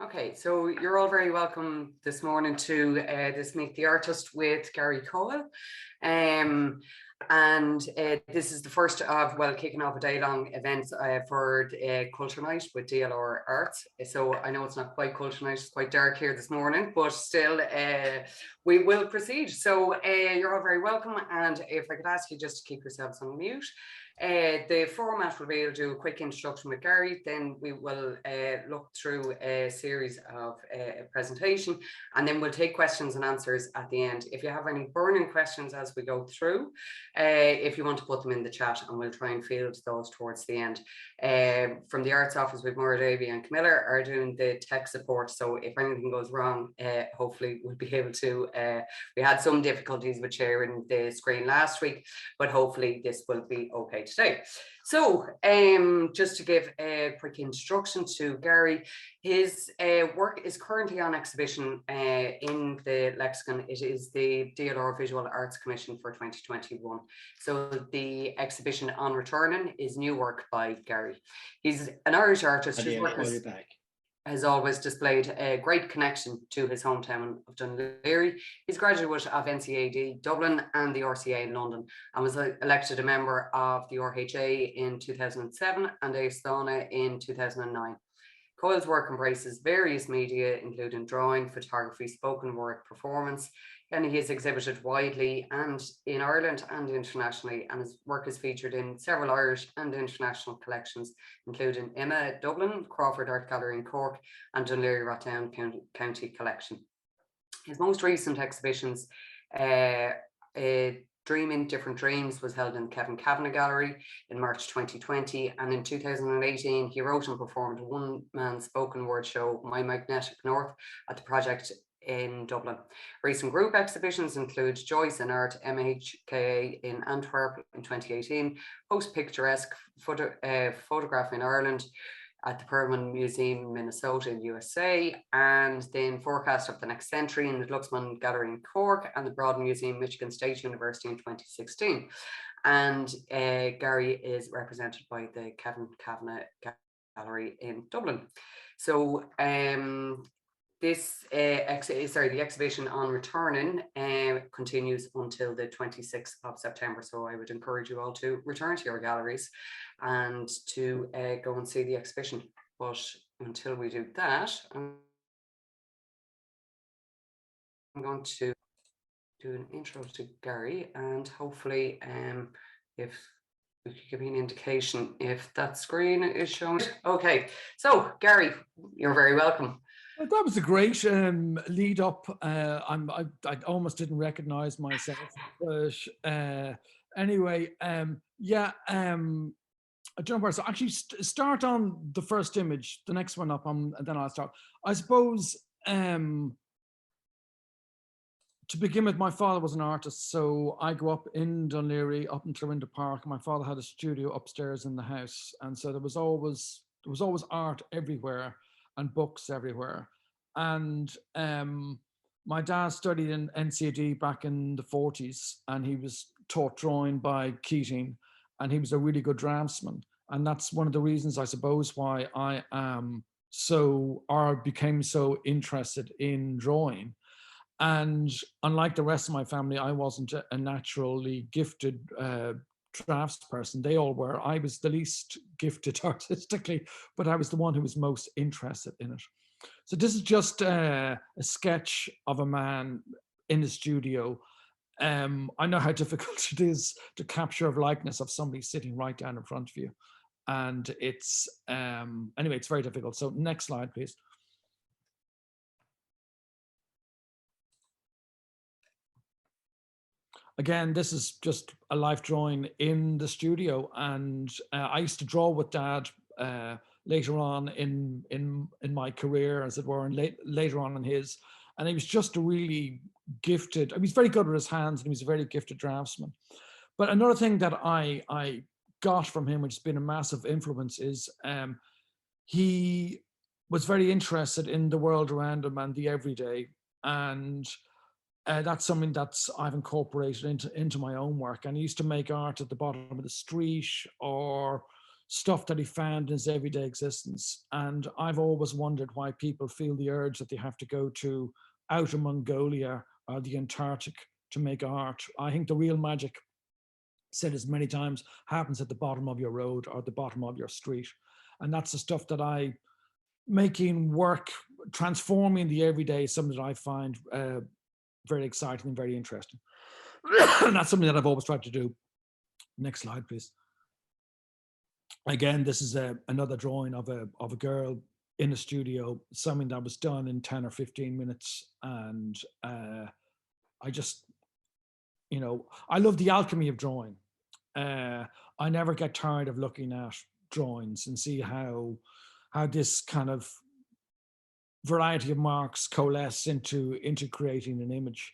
Okay, so you're all very welcome this morning to this Meet the Artist with Gary Coyle. This is the first of, well, kicking off a day-long event for Culture Night with DLR Arts. So I know it's not quite Culture Night, it's quite dark here this morning, but still we will proceed. So you're all very welcome, and if I could ask you just to keep yourselves on mute. The format will be to do a quick introduction with Gary, then we will look through a series of a presentation, and then we'll take questions and answers at the end. If you have any burning questions as we go through, if you want to put them in the chat, and we'll try and field those towards the end. From the Arts Office with Maura Davey and Camilla are doing the tech support, so if anything goes wrong, hopefully we'll be able to, we had some difficulties with sharing the screen last week, but hopefully this will be okay today. So just to give a quick introduction to Gary, his work is currently on exhibition in the LexIcon. It is the DLR Visual Arts Commission for 2021. So the exhibition On Returning is new work by Gary. He's an Irish artist whose work has always displayed a great connection to his hometown of Dún Laoghaire. He's a graduate of NCAD Dublin and the RCA in London, and was elected a member of the RHA in 2007 and Aosdána in 2009. Coyle's work embraces various media, including drawing, photography, spoken word, performance, and he has exhibited widely and in Ireland and internationally, and his work is featured in several Irish and international collections, including Emma Dublin, Crawford Art Gallery in Cork, and Dún Laoghaire-Rathdown County Collection. His most recent exhibitions, Dreaming Different Dreams, was held in Kevin Kavanagh Gallery in March 2020, and in 2018 he wrote and performed a one-man spoken word show, My Magnetic North, at the Project in Dublin. Recent group exhibitions include Joyce in Art MHKA in Antwerp in 2018, Post Picturesque Photograph in Ireland at the Perlman Museum, Minnesota in USA, and then Forecast of the Next Century in the Glucksman Gallery in Cork and the Broad Museum, Michigan State University in 2016. And Gary is represented by the Kevin Kavanagh Gallery in Dublin. So the exhibition On Returning continues until the 26th of September. So I would encourage you all to return to your galleries and to go and see the exhibition. But until we do that, I'm going to do an intro to Gary, and hopefully if we could give me an indication if that screen is showing. Okay, so Gary, you're very welcome. That was a great lead up. I almost didn't recognize myself, but anyway, yeah. I don't know where. So actually, start on the first image, the next one up, and then I'll start. I suppose to begin with, my father was an artist, so I grew up in Dún Laoghaire, up in Clorinda Park. My father had a studio upstairs in the house, and so there was always art everywhere and books everywhere. And my dad studied in NCAD back in the 40s, and he was taught drawing by Keating, and he was a really good draftsman. And that's one of the reasons, I suppose, why I am became so interested in drawing. And unlike the rest of my family, I wasn't a naturally gifted draftsperson. They all were. I was the least gifted artistically, but I was the one who was most interested in it. So this is just a sketch of a man in the studio. I know how difficult it is to capture a likeness of somebody sitting right down in front of you. And it's, anyway, it's very difficult. So next slide, please. Again, this is just a life drawing in the studio. And I used to draw with Dad later on in my career, as it were, and later on in his. And he was just a really gifted, he was very good with his hands, and he was a very gifted draftsman. But another thing that I got from him, which has been a massive influence, is he was very interested in the world around him and the everyday. And that's something that's I've incorporated into my own work. And he used to make art at the bottom of the street, or stuff that he found in his everyday existence. And I've always wondered why people feel the urge that they have to go to outer Mongolia or the Antarctic to make art. I think the real magic, said as many times, happens at the bottom of your road or the bottom of your street. And that's the stuff that making work, transforming the everyday, is something that I find very exciting and very interesting. And that's something that I've always tried to do. Next slide, please. Again, this is another drawing of a girl in a studio, something that was done in 10 or 15 minutes. And I just, I love the alchemy of drawing. I never get tired of looking at drawings and see how this kind of variety of marks coalesce into creating an image.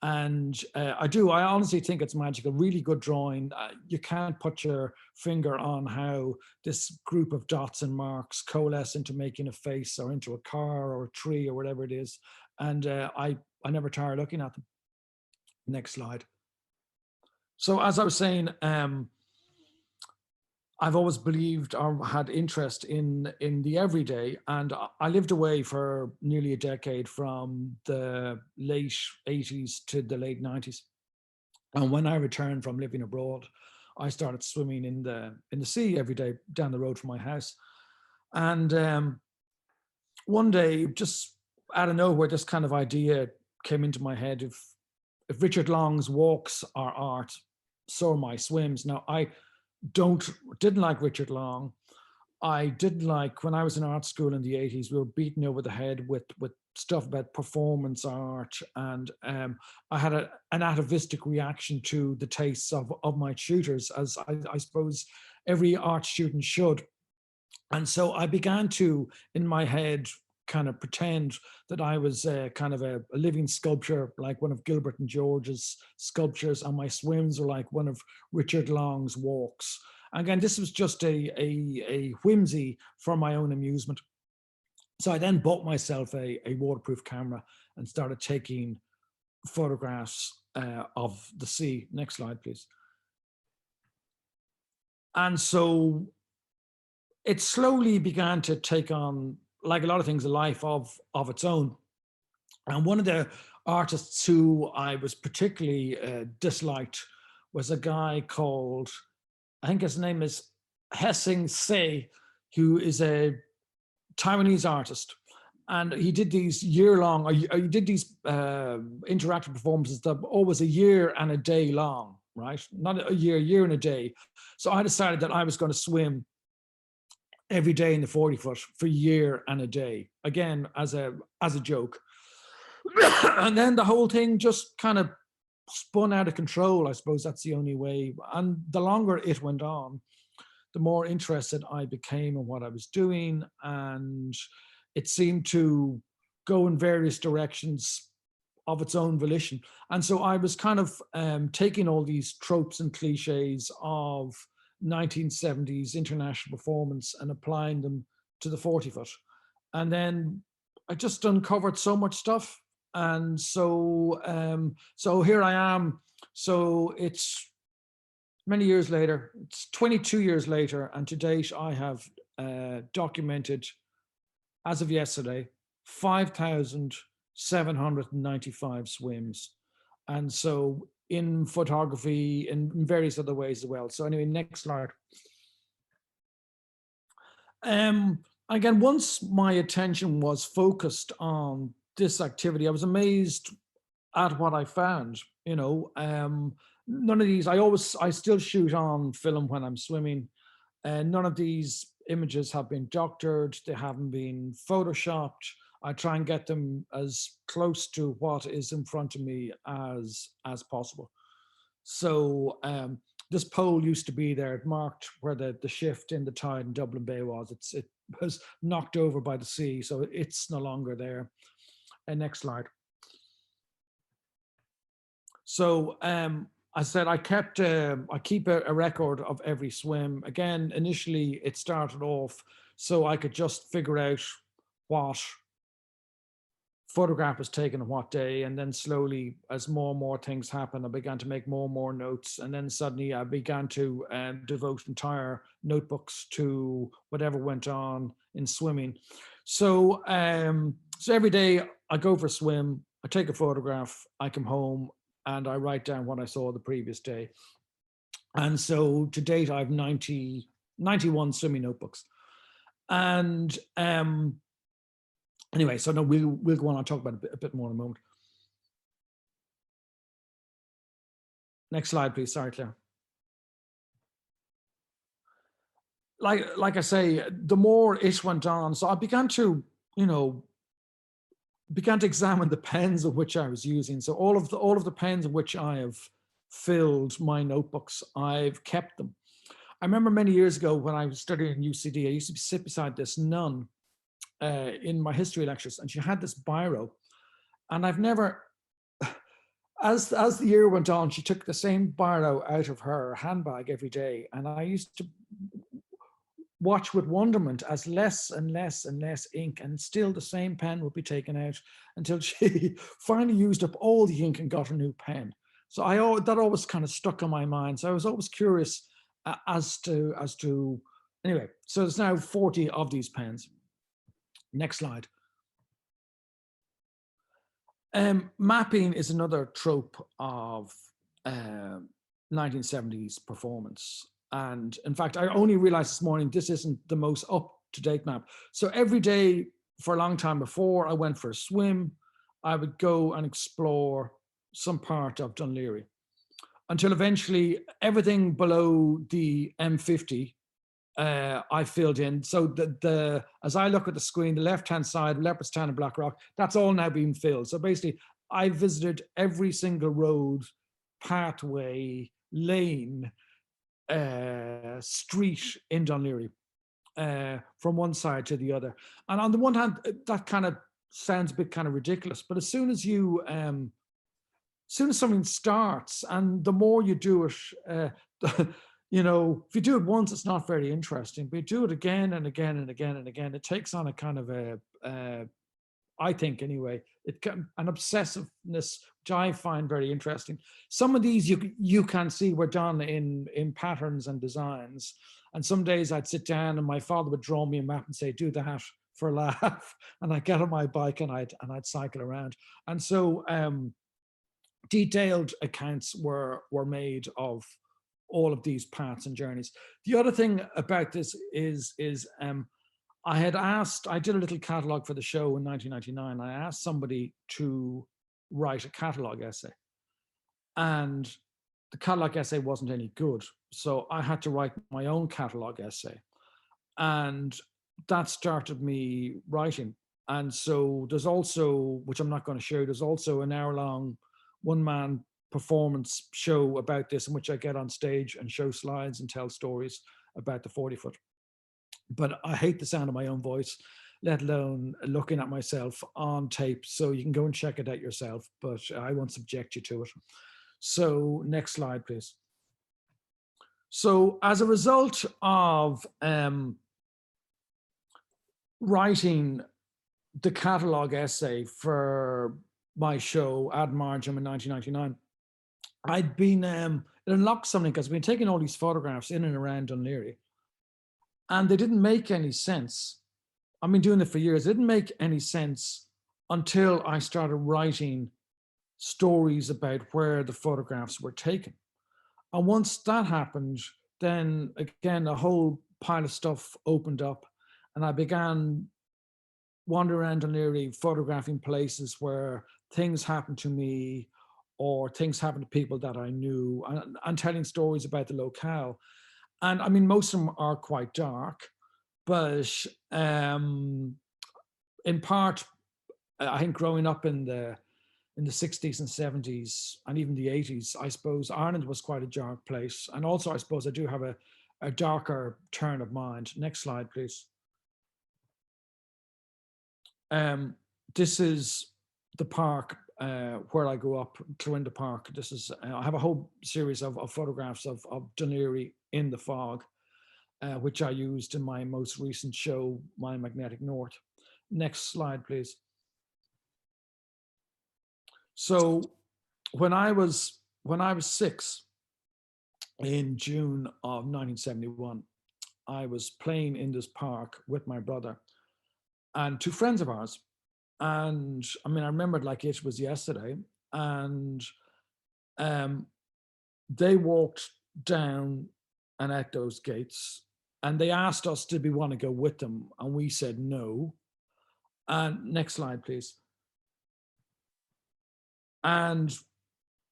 And I honestly think it's magical. Really good drawing. You can't put your finger on how this group of dots and marks coalesce into making a face or into a car or a tree or whatever it is. And I never tire looking at them. Next slide. So as I was saying, I've always believed or had interest in the everyday, and I lived away for nearly a decade from the late 80s to the late 90s. And when I returned from living abroad, I started swimming in the sea every day down the road from my house. And one day, just out of nowhere, this kind of idea came into my head: if Richard Long's walks are art, so are my swims. Now, I didn't like Richard Long. I didn't like, when I was in art school in the 80s, we were beaten over the head with stuff about performance art. And I had an atavistic reaction to the tastes of my tutors, as I suppose every art student should. And so I began to, in my head, kind of pretend that I was kind of a living sculpture, like one of Gilbert and George's sculptures, and my swims were like one of Richard Long's walks. Again, this was just a whimsy for my own amusement. So I then bought myself a waterproof camera and started taking photographs of the sea. Next slide, please. And so it slowly began to take on, like a lot of things, a life of its own. And one of the artists who I was particularly disliked was a guy called, I think his name is Hessing Se, who is a Taiwanese artist. And he did these year-long, or he did these interactive performances that were always a year and a day long, right? Not a year and a day. So I decided that I was going to swim every day in the 40 foot for a year and a day, again, as a joke. And then the whole thing just kind of spun out of control. I suppose that's the only way. And the longer it went on, the more interested I became in what I was doing. And it seemed to go in various directions of its own volition. And so I was kind of taking all these tropes and cliches of 1970s international performance and applying them to the 40 foot. And then I just uncovered so much stuff. And so here I am. So it's many years later, it's 22 years later. And to date, I have documented, as of yesterday, 5,795 swims. And so in photography and in various other ways as well. So anyway, next slide. Again, once my attention was focused on this activity, I was amazed at what I found. None of these, I still shoot on film when I'm swimming. None of these images have been doctored. They haven't been photoshopped. I try and get them as close to what is in front of me as possible. So this pole used to be there. It marked where the shift in the tide in Dublin Bay was. It was knocked over by the sea, so it's no longer there. And next slide. So I said I keep a record of every swim. Again, initially it started off so I could just figure out what photograph was taken on what day, and then slowly, as more and more things happened, I began to make more and more notes, and then suddenly I began to devote entire notebooks to whatever went on in swimming. So, so every day I go for a swim, I take a photograph, I come home, and I write down what I saw the previous day. And so to date, I have 91 swimming notebooks. And anyway, so no, we'll go on and talk about it a bit more in a moment. Next slide, please. Sorry, Claire. Like I say, the more it went on, so I began to, examine the pens of which I was using. So all of the pens of which I have filled my notebooks, I've kept them. I remember many years ago when I was studying in UCD, I used to sit beside this nun in my history lectures, and she had this biro, and I've never, as the year went on, she took the same biro out of her handbag every day, and I used to watch with wonderment as less and less and less ink, and still the same pen would be taken out until she finally used up all the ink and got a new pen. So that always kind of stuck in my mind. So I was always curious as to anyway. So there's now 40 of these pens. Next slide. Mapping is another trope of 1970s performance. And in fact, I only realized this morning, this isn't the most up-to-date map. So every day for a long time before I went for a swim, I would go and explore some part of Dún Laoghaire until eventually everything below the M50 I filled in. So as I look at the screen, the left-hand side, Leopardstown and Blackrock, that's all now being filled. So basically, I visited every single road, pathway, lane, street in Dún Laoghaire, from one side to the other. And on the one hand, that kind of sounds a bit kind of ridiculous, but as soon as something starts, and the more you do it, if you do it once, it's not very interesting, but you do it again and again and again and again, it takes on a kind of I think anyway, an obsessiveness, which I find very interesting. Some of these you can see were done in patterns and designs. And some days I'd sit down and my father would draw me a map and say, do that for a laugh. And I'd get on my bike and I'd cycle around. And so detailed accounts were made of all of these paths and journeys. The other thing about this is I did a little catalogue for the show in 1999. I asked somebody to write a catalogue essay, and the catalogue essay wasn't any good. So I had to write my own catalogue essay, and that started me writing. And so there's also, which I'm not going to show, there's also an hour-long one-man performance show about this, in which I get on stage and show slides and tell stories about the 40-foot. But I hate the sound of my own voice, let alone looking at myself on tape. So you can go and check it out yourself, but I won't subject you to it. So next slide, please. So as a result of writing the catalogue essay for my show Ad Margem in 1999, I'd been, it unlocked something, because I've been taking all these photographs in and around Dún Laoghaire, and they didn't make any sense. I've been doing it for years. It didn't make any sense until I started writing stories about where the photographs were taken. And once that happened, then again, a whole pile of stuff opened up, and I began wandering around Dún Laoghaire, photographing places where things happened to me or things happened to people that I knew, and telling stories about the locale. And I mean, most of them are quite dark, but in part, I think growing up in the 60s and 70s and even the 80s, I suppose Ireland was quite a dark place. And also, I suppose I do have a darker turn of mind. Next slide, please. This is the park where I grew up, Clorinda Park. This is, I have a whole series of photographs of Dún Laoghaire in the fog, which I used in my most recent show, My Magnetic North. Next slide, please. So when I was 6 in June of 1971, I was playing in this park with my brother and two friends of ours. And I mean, I remembered like it was yesterday. And they walked down and at those gates, and they asked us, did we want to go with them? And we said no. And next slide, please. And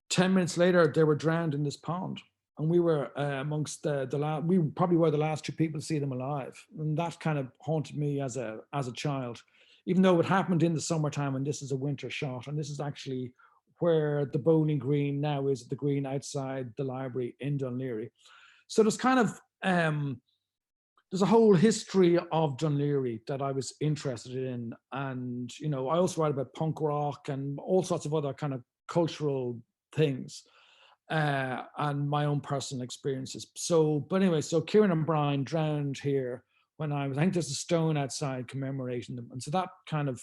10 minutes later, they were drowned in this pond. And we were amongst the last, we probably were the last two people to see them alive. And that kind of haunted me as a child, even though it happened in the summertime and this is a winter shot. And this is actually where the bowling green now is, the green outside the library in Dún Laoghaire. So there's kind of, there's a whole history of Dún Laoghaire that I was interested in. And, you know, I also write about punk rock and all sorts of other kind of cultural things and my own personal experiences. So, but anyway, so Kieran and Brian drowned here when I think there's a stone outside commemorating them. And so that kind of,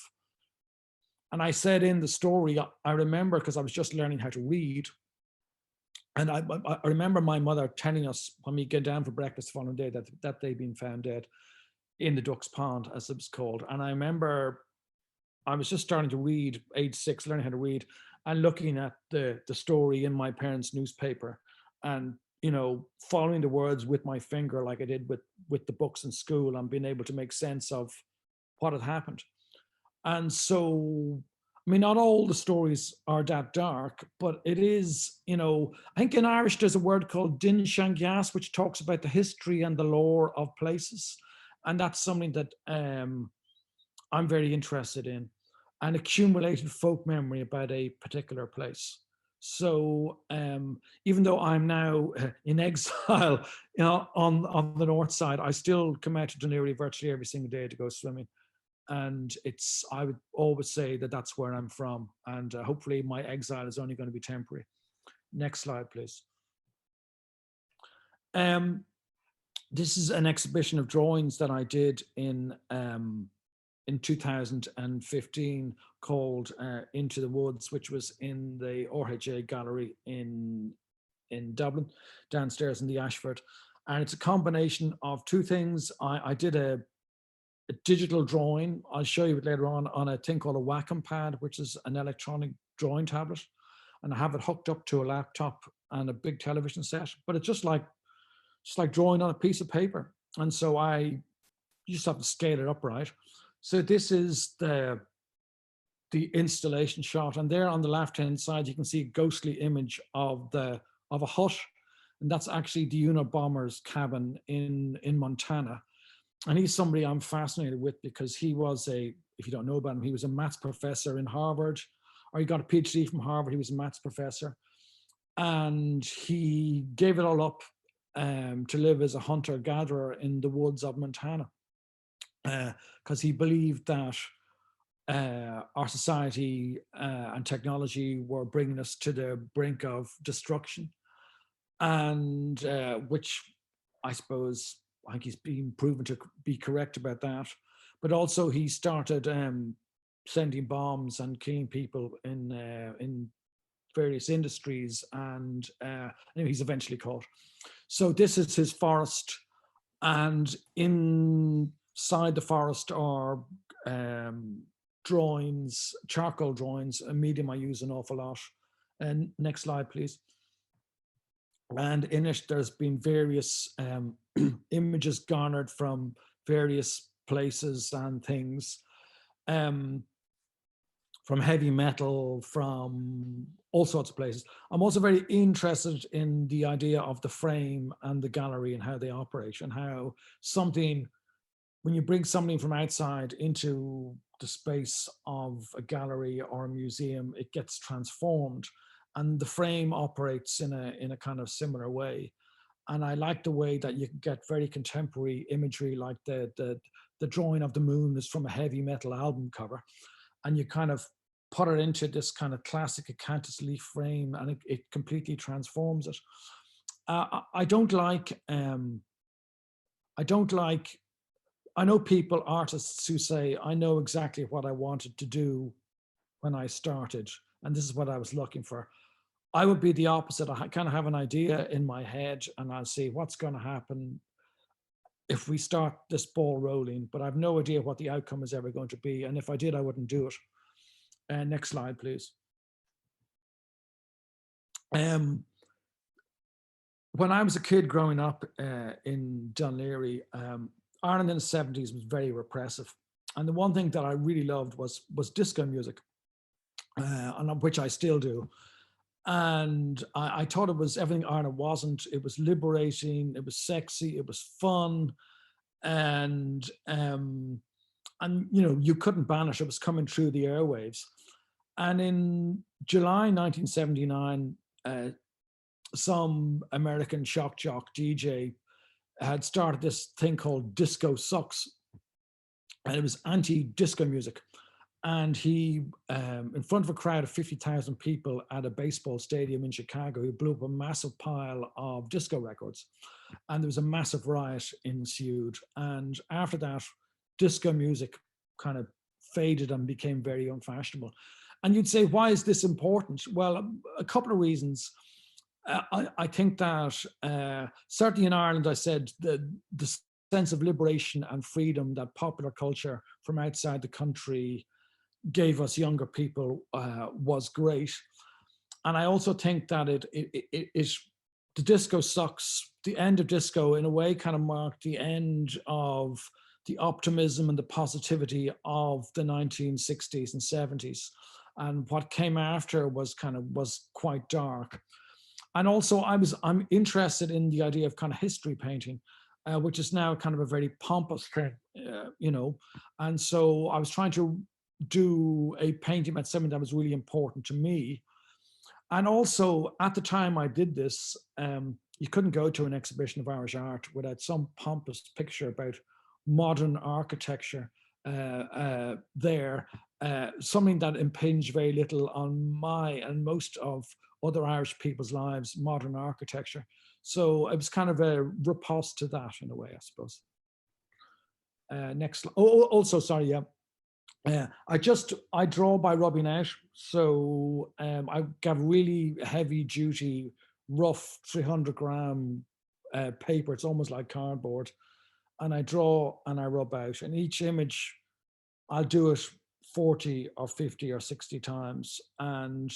and I said in the story, I remember because I was just learning how to read. And I remember my mother telling us when we get down for breakfast the following day that they'd been found dead in the Duck's Pond, as it was called. And I remember I was just starting to read, age 6, learning how to read, and looking at the story in my parents' newspaper and, you know, following the words with my finger like I did with the books in school and being able to make sense of what had happened. And so, I mean, not all the stories are that dark, but it is, you know, I think in Irish there's a word called Din Shangyas, which talks about the history and the lore of places. And that's something that I'm very interested in, an accumulated folk memory about a particular place. So even though I'm now in exile, you know, on the north side, I still come out to Dún Laoghaire virtually every single day to go swimming. And it's, I would always say that that's where I'm from. And hopefully my exile is only going to be temporary. Next slide, please. This is an exhibition of drawings that I did in 2015 called Into the Woods, which was in the RHA Gallery in Dublin, downstairs in the Ashford. And it's a combination of two things. I did a digital drawing. I'll show you it later on a thing called a Wacom pad, which is an electronic drawing tablet. And I have it hooked up to a laptop and a big television set, but it's just like drawing on a piece of paper. And so you just have to scale it up, right? So this is the installation shot. And there on the left-hand side, you can see a ghostly image of a hut. And that's actually the Unabomber's cabin in Montana. And he's somebody I'm fascinated with because he was if you don't know about him, he was a maths professor in Harvard, or he got a PhD from Harvard. He was a maths professor. And he gave it all up to live as a hunter-gatherer in the woods of Montana because he believed that our society and technology were bringing us to the brink of destruction, and which I suppose, I think he's been proven to be correct about that. But also he started sending bombs and killing people in various industries, and anyway, he's eventually caught. So this is his forest, and inside the forest are drawings, charcoal drawings, a medium I use an awful lot. And next slide, please. And in it, there's been various images garnered from various places and things, from heavy metal, from all sorts of places. I'm also very interested in the idea of the frame and the gallery and how they operate, and how something, when you bring something from outside into the space of a gallery or a museum, it gets transformed, and the frame operates in a kind of similar way. And I like the way that you can get very contemporary imagery, like the drawing of the moon is from a heavy metal album cover, and you kind of put it into this kind of classic acanthus leaf frame, and it completely transforms it. I don't like, I know people, artists who say, I know exactly what I wanted to do when I started, and this is what I was looking for. I would be the opposite. I kind of have an idea in my head, and I'll see what's going to happen if we start this ball rolling, but I have no idea what the outcome is ever going to be. And if I did, I wouldn't do it. Next slide, please. When I was a kid growing up in Dún Laoghaire, Ireland in the 70s was very repressive. And the one thing that I really loved was disco music, and which I still do. And I thought it was everything Ireland wasn't. It was liberating, it was sexy, it was fun. And you know, you couldn't ban it. It was coming through the airwaves. And in July 1979, some American shock jock DJ had started this thing called Disco Sucks, and it was anti-disco music. And he, in front of a crowd of 50,000 people at a baseball stadium in Chicago, he blew up a massive pile of disco records. And there was a massive riot ensued. And after that, disco music kind of faded and became very unfashionable. And you'd say, why is this important? Well, a couple of reasons. I think that certainly in Ireland, I said the sense of liberation and freedom that popular culture from outside the country gave us younger people was great. And I also think that the Disco Sucks, the end of disco in a way kind of marked the end of the optimism and the positivity of the 1960s and 70s. And what came after was quite dark. And also I'm interested in the idea of kind of history painting, which is now kind of a very pompous thing, you know. And so I was trying to do a painting about something that was really important to me. And also at the time I did this, you couldn't go to an exhibition of Irish art without some pompous picture about modern architecture there, something that impinged very little on my and most of other Irish people's lives, modern architecture. So it was kind of a riposte to that in a way, I suppose. Next slide. Also, sorry, yeah. I draw by rubbing out. So I got really heavy duty, rough 300 gram paper. It's almost like cardboard. And I draw and I rub out. And each image, I'll do it 40 or 50 or 60 times. And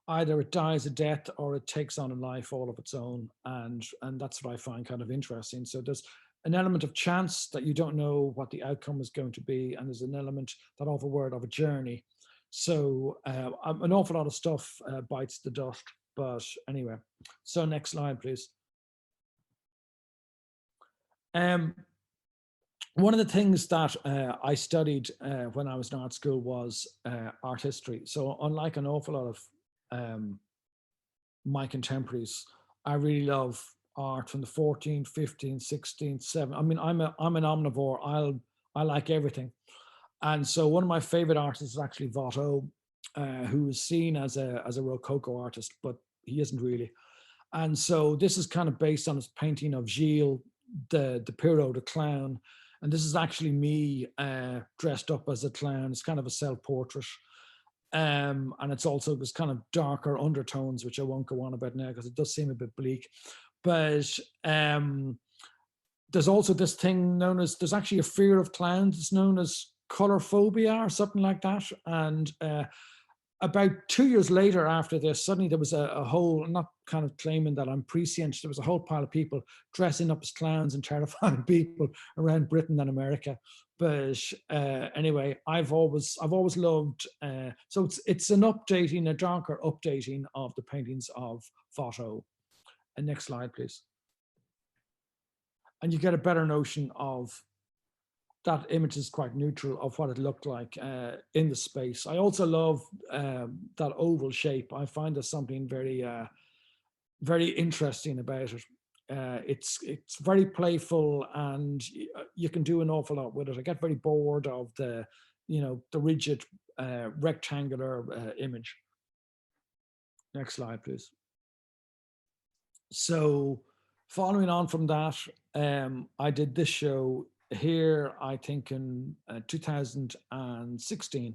either it dies a death or it takes on a life all of its own. And that's what I find kind of interesting. So there's an element of chance that you don't know what the outcome is going to be. And there's an element, that awful word, of a journey. So an awful lot of stuff bites the dust. But anyway, so next slide, please. One of the things that I studied when I was in art school was art history. So unlike an awful lot of my contemporaries, I really love art from the 14th, 15th, 16th, 17th. I mean, I'm an omnivore. I like everything. And so one of my favorite artists is actually Watteau, who is seen as a Rococo artist, but he isn't really. And so this is kind of based on his painting of Gilles, the Pierrot, the clown. And this is actually me dressed up as a clown. It's kind of a self-portrait. And it's also this kind of darker undertones, which I won't go on about now because it does seem a bit bleak. But there's also this thing known as, there's actually a fear of clowns. It's known as color phobia or something like that. And about 2 years later after this, suddenly there was a whole, I'm not kind of claiming that I'm prescient, there was a whole pile of people dressing up as clowns and terrifying people around Britain and America. But anyway, I've always loved, so it's an updating, a darker updating of the paintings of Watteau. And next slide, please. And you get a better notion of that image is quite neutral of what it looked like in the space. I also love that oval shape. I find there's something very, very interesting about it. It's very playful, and you can do an awful lot with it. I get very bored of the rigid rectangular image. Next slide, please. So following on from that, I did this show here, I think in 2016.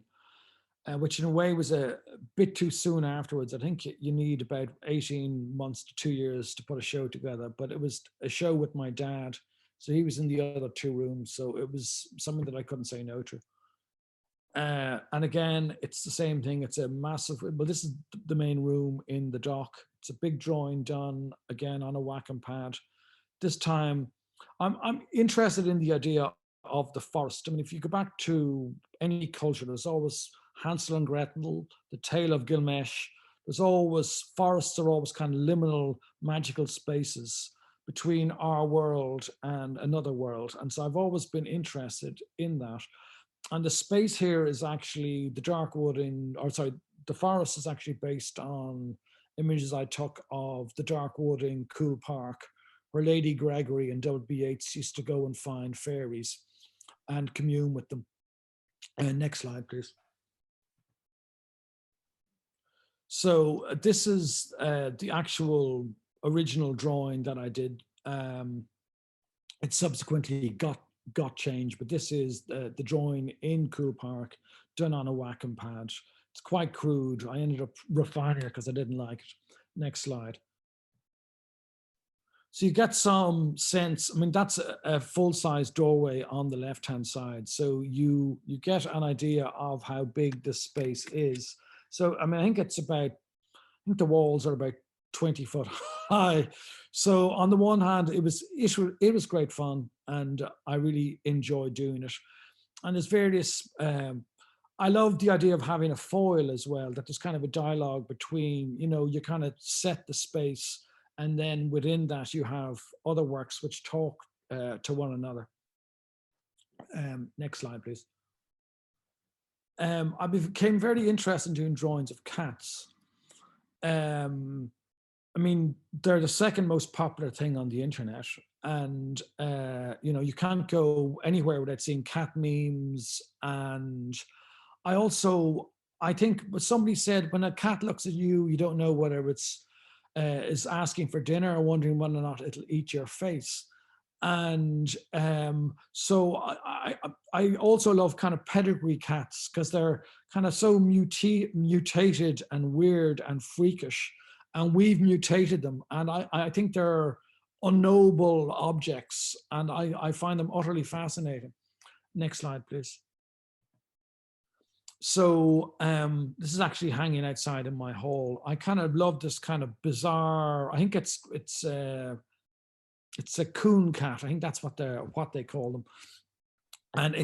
which in a way was a bit too soon afterwards. I think you need about 18 months to 2 years to put a show together, but it was a show with my dad. So he was in the other two rooms. So it was something that I couldn't say no to. And again, it's the same thing. It's a massive, well, this is the main room in the dock. It's a big drawing done again on a whacking pad. This time, I'm interested in the idea of the forest. I mean, if you go back to any culture, there's always Hansel and Gretel, the Tale of Gilgamesh. There's always, forests are always kind of liminal magical spaces between our world and another world. And so I've always been interested in that. And the space here is actually the dark wood the forest is actually based on images I took of the dark wood in Cool Park, where Lady Gregory and W.B. Yeats used to go and find fairies and commune with them. Next slide, please. So this is the actual original drawing that I did. It subsequently got changed, but this is the drawing in Cool Park done on a whacking pad. It's quite crude. I ended up refining it because I didn't like it. Next slide. So you get some sense, I mean, that's a full-size doorway on the left-hand side. So you get an idea of how big this space is. So, I mean, I think the walls are about 20 foot high. So on the one hand, it was great fun, and I really enjoyed doing it. And there's various, I love the idea of having a foil as well, that there's kind of a dialogue between, you kind of set the space, and then within that you have other works which talk to one another. Next slide, please. I became very interested in doing drawings of cats. I mean, they're the second most popular thing on the internet, and you can't go anywhere without seeing cat memes. And I think somebody said, when a cat looks at you, you don't know whether it's is asking for dinner or wondering whether or not it'll eat your face. And so I also love kind of pedigree cats, because they're kind of so mutated and weird and freakish, and we've mutated them. And I think they're unknowable objects, and I find them utterly fascinating. Next slide, please. So this is actually hanging outside in my hall. I kind of love this kind of bizarre, I think it's a coon cat. I think that's what they call them. And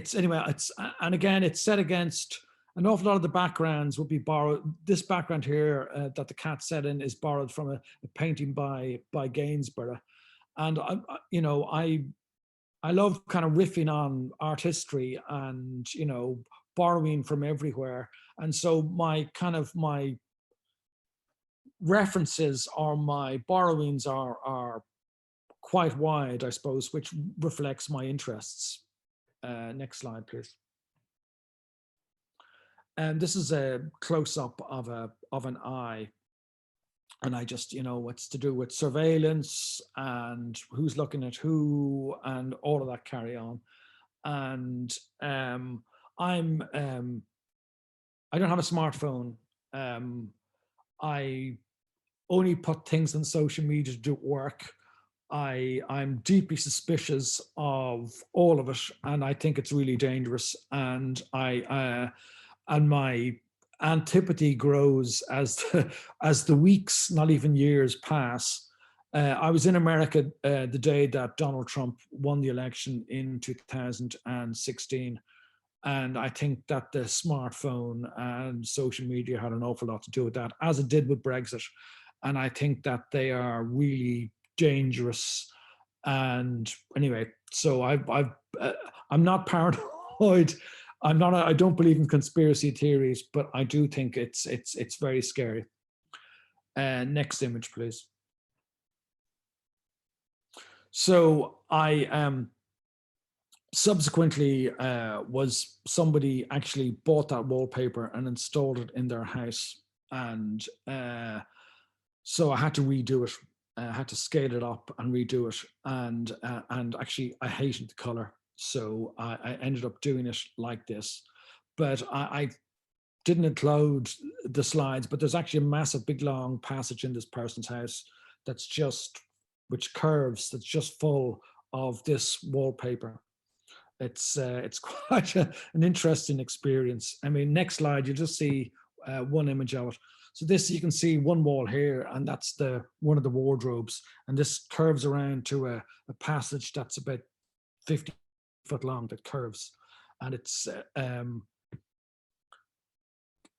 and again, it's set against an awful lot of the backgrounds would be borrowed. This background here that the cat's set in is borrowed from a painting by Gainsborough. And I love kind of riffing on art history and, borrowing from everywhere. And so my references or my borrowings are quite wide, I suppose, which reflects my interests. Next slide, please. And this is a close-up of an eye. And I just, what's to do with surveillance and who's looking at who and all of that carry on. And I don't have a smartphone. I only put things on social media to do work. I'm deeply suspicious of all of it, and I think it's really dangerous. And and my antipathy grows as the weeks, not even years, pass. I was in America the day that Donald Trump won the election in 2016. And I think that the smartphone and social media had an awful lot to do with that, as it did with Brexit. And I think that they are really dangerous. And anyway, so I'm not paranoid. I don't believe in conspiracy theories, but I do think it's very scary. Next image, please. So I subsequently was somebody actually bought that wallpaper and installed it in their house. And so I had to redo it. I had to scale it up and redo it. And actually I hated the color. So I ended up doing it like this. But didn't include the slides, but there's actually a massive, big, long passage in this person's house that's just, which curves, that's just full of this wallpaper. It's quite an interesting experience. I mean, next slide, you just see one image of it. So this, you can see one wall here, and that's one of the wardrobes, and this curves around to a passage that's about 50 foot long that curves, and it's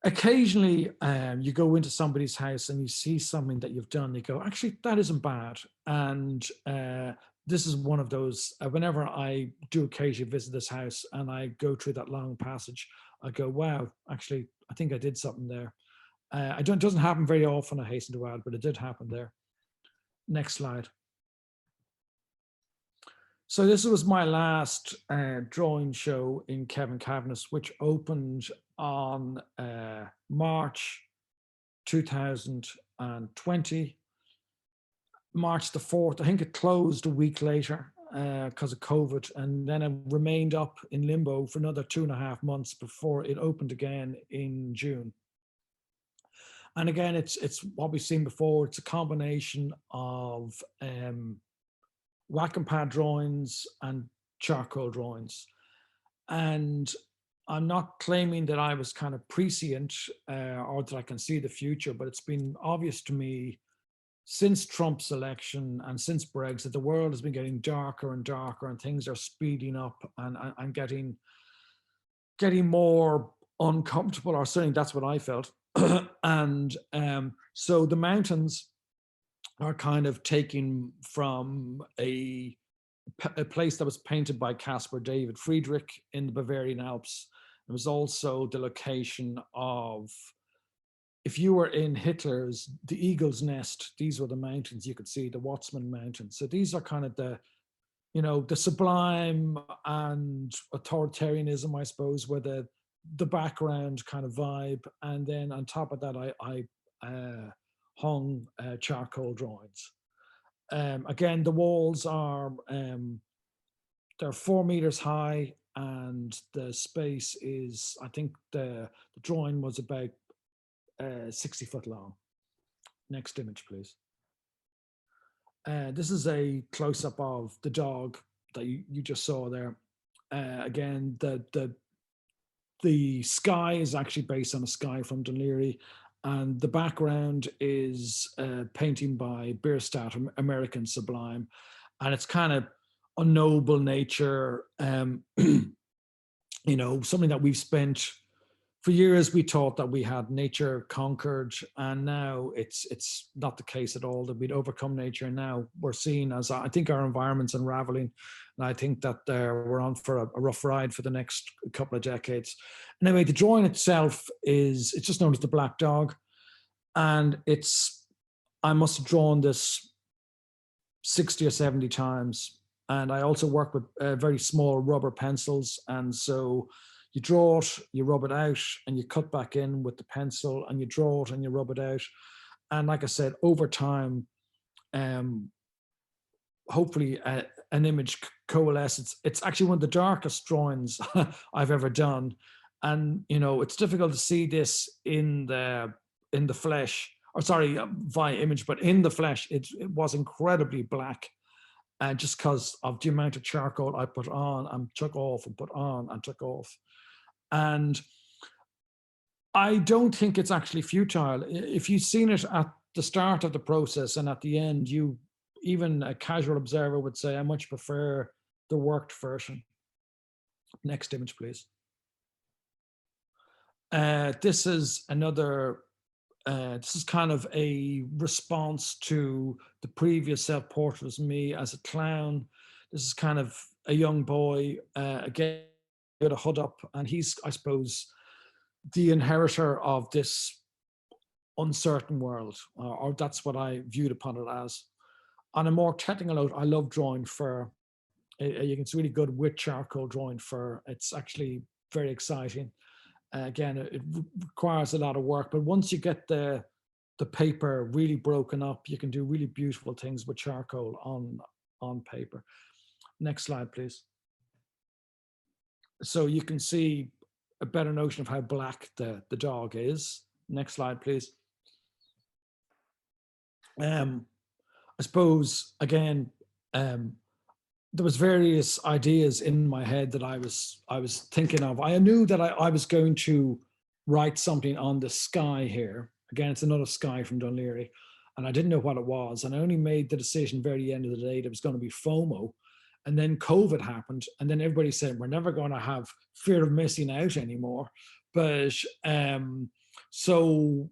occasionally you go into somebody's house and you see something that you've done, you go, actually, that isn't bad. And this is one of those, whenever I do occasionally visit this house and I go through that long passage, I go, wow, actually, I think I did something there. It doesn't happen very often, I hasten to add, but it did happen there. Next slide. So this was my last drawing show in Kevin Cavaniss, which opened on March 2020. March the 4th, I think it closed a week later because of COVID, and then it remained up in limbo for another 2.5 months before it opened again in June. And again, it's what we've seen before. It's a combination of whack and pad drawings and charcoal drawings. And I'm not claiming that I was kind of prescient or that I can see the future, but it's been obvious to me since Trump's election and since Brexit, the world has been getting darker and darker, and things are speeding up and getting more uncomfortable, or certainly that's what I felt. And so the mountains are kind of taken from a place that was painted by Caspar David Friedrich in the Bavarian Alps. It was also the location of, if you were in Hitler's, the Eagle's Nest, these were the mountains you could see, the Watzmann Mountains. So these are kind of the, you know, the sublime and authoritarianism, I suppose, were the background kind of vibe. And then on top of that, I hung charcoal drawings. Again, the walls are, they're 4 meters high, and the space is, I think the drawing was about 60 foot long. Next image, please. This is a close-up of the dog that you just saw there. Again, the sky is actually based on a sky from Dún Laoghaire, and the background is a painting by Bierstadt, American Sublime, and it's kind of a noble nature, you know, something that we've spent for years. We thought that we had nature conquered, and now it's not the case at all, that we'd overcome nature. And now we're seeing, as I think our environment's unraveling, and I think that we're on for a rough ride for the next couple of decades. Anyway, the drawing itself it's just known as the Black Dog, and I must have drawn this 60 or 70 times, and I also work with very small rubber pencils, and so you draw it, you rub it out, and you cut back in with the pencil, and you draw it and you rub it out. And like I said, over time, hopefully an image coalesces. It's actually one of the darkest drawings I've ever done. And, you know, it's difficult to see this in the flesh, or sorry, via image, but in the flesh, it was incredibly black. Just because of the amount of charcoal I put on and took off and put on and took off. And I don't think it's actually futile. If you've seen it at the start of the process and at the end, even a casual observer would say, I much prefer the worked version. Next image, please. This is another, this is kind of a response to the previous self-portrait of me as a clown. This is kind of a young boy, again, with a hood up, and he's, I suppose, the inheritor of this uncertain world, or that's what I viewed upon it as. On a more technical note, I love drawing fur. It's really good with charcoal drawing fur. It's actually very exciting. Again, it requires a lot of work, but once you get the paper really broken up, you can do really beautiful things with charcoal on paper. Next slide, please. So you can see a better notion of how black the dog is. Next slide, please. I suppose, again, there was various ideas in my head that I was thinking of. I knew that I was going to write something on the sky here. Again, it's another sky from Dún Laoghaire, and I didn't know what it was. And I only made the decision very end of the day that it was going to be FOMO. And then COVID happened, and then everybody said, we're never going to have fear of missing out anymore. But so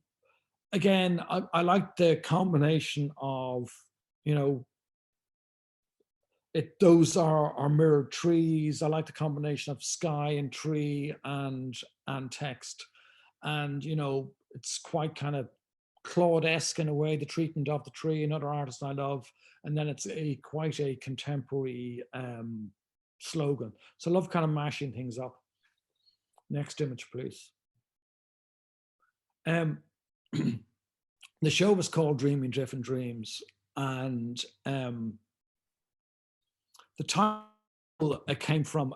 again, I like the combination of, you know, those are mirrored trees. I like the combination of sky and tree and text. And, you know, it's quite kind of Claude-esque in a way, the treatment of the tree, another artist I love. And then it's quite a contemporary slogan. So I love kind of mashing things up. Next image, please. The show was called Dreaming Different Dreams, and the title came from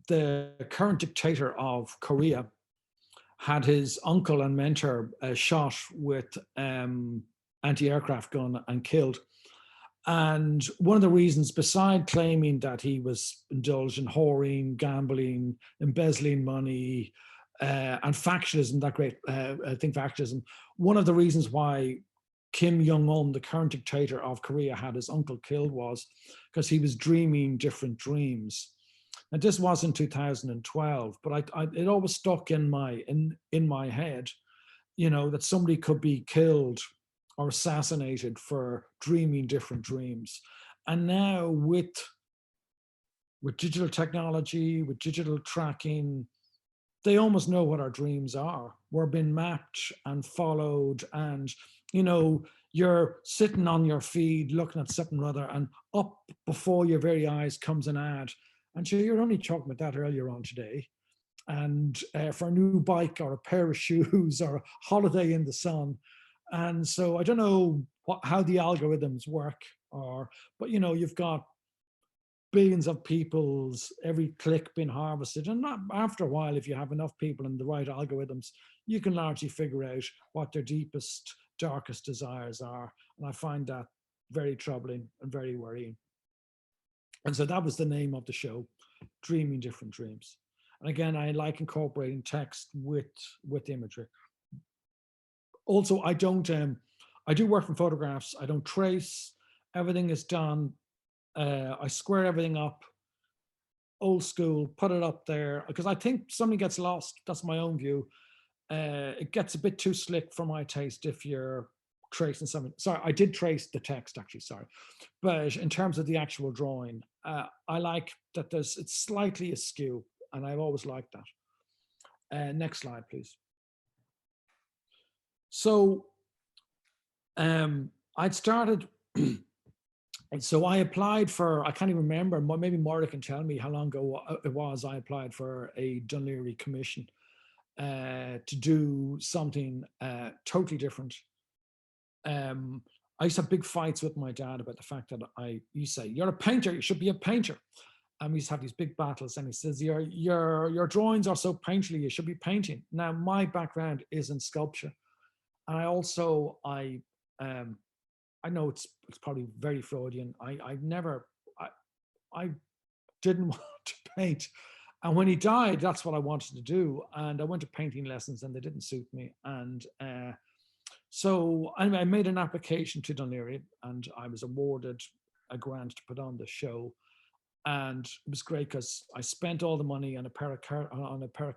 the current dictator of Korea had his uncle and mentor shot with anti-aircraft gun and killed. And one of the reasons, beside claiming that he was indulged in whoring, gambling, embezzling money, and factionalism, that great thing, factionalism, one of the reasons why Kim Jong-un, the current dictator of Korea, had his uncle killed was because he was dreaming different dreams. And this was in 2012, but it always stuck in my head, you know, that somebody could be killed or assassinated for dreaming different dreams. And now with digital technology, with digital tracking, they almost know what our dreams are. We're being mapped and followed, and, you know, you're sitting on your feed looking at something or other, and up before your very eyes comes an ad. And so you're only talking about that earlier on today. And for a new bike or a pair of shoes or a holiday in the sun. And so I don't know how the algorithms work, but, you know, you've got billions of people's every click being harvested. And after a while, if you have enough people in the right algorithms, you can largely figure out what their deepest, darkest desires are. And I find that very troubling and very worrying. And so that was the name of the show, Dreaming Different Dreams. And again, I like incorporating text with imagery. Also, I do work from photographs. I don't trace. Everything is done. I square everything up, old school, put it up there, because I think something gets lost. That's my own view. It gets a bit too slick for my taste if you're tracing something. Sorry, I did trace the text actually, sorry. But in terms of the actual drawing, I like that it's slightly askew, and I've always liked that. Next slide, please. So I'd started, and so I applied for, I can't even remember, maybe Maura can tell me how long ago it was I applied for a Dún Laoghaire commission to do something totally different. I used to have big fights with my dad about the fact that you say, you're a painter, you should be a painter. And we used to have these big battles, and he says, your drawings are so painterly, you should be painting. Now, my background is in sculpture. And I also, I know it's probably very Freudian. I didn't want to paint. And when he died, that's what I wanted to do. And I went to painting lessons, and they didn't suit me. And so anyway, I made an application to Dún Laoghaire, and I was awarded a grant to put on the show. And it was great because I spent all the money on a pair of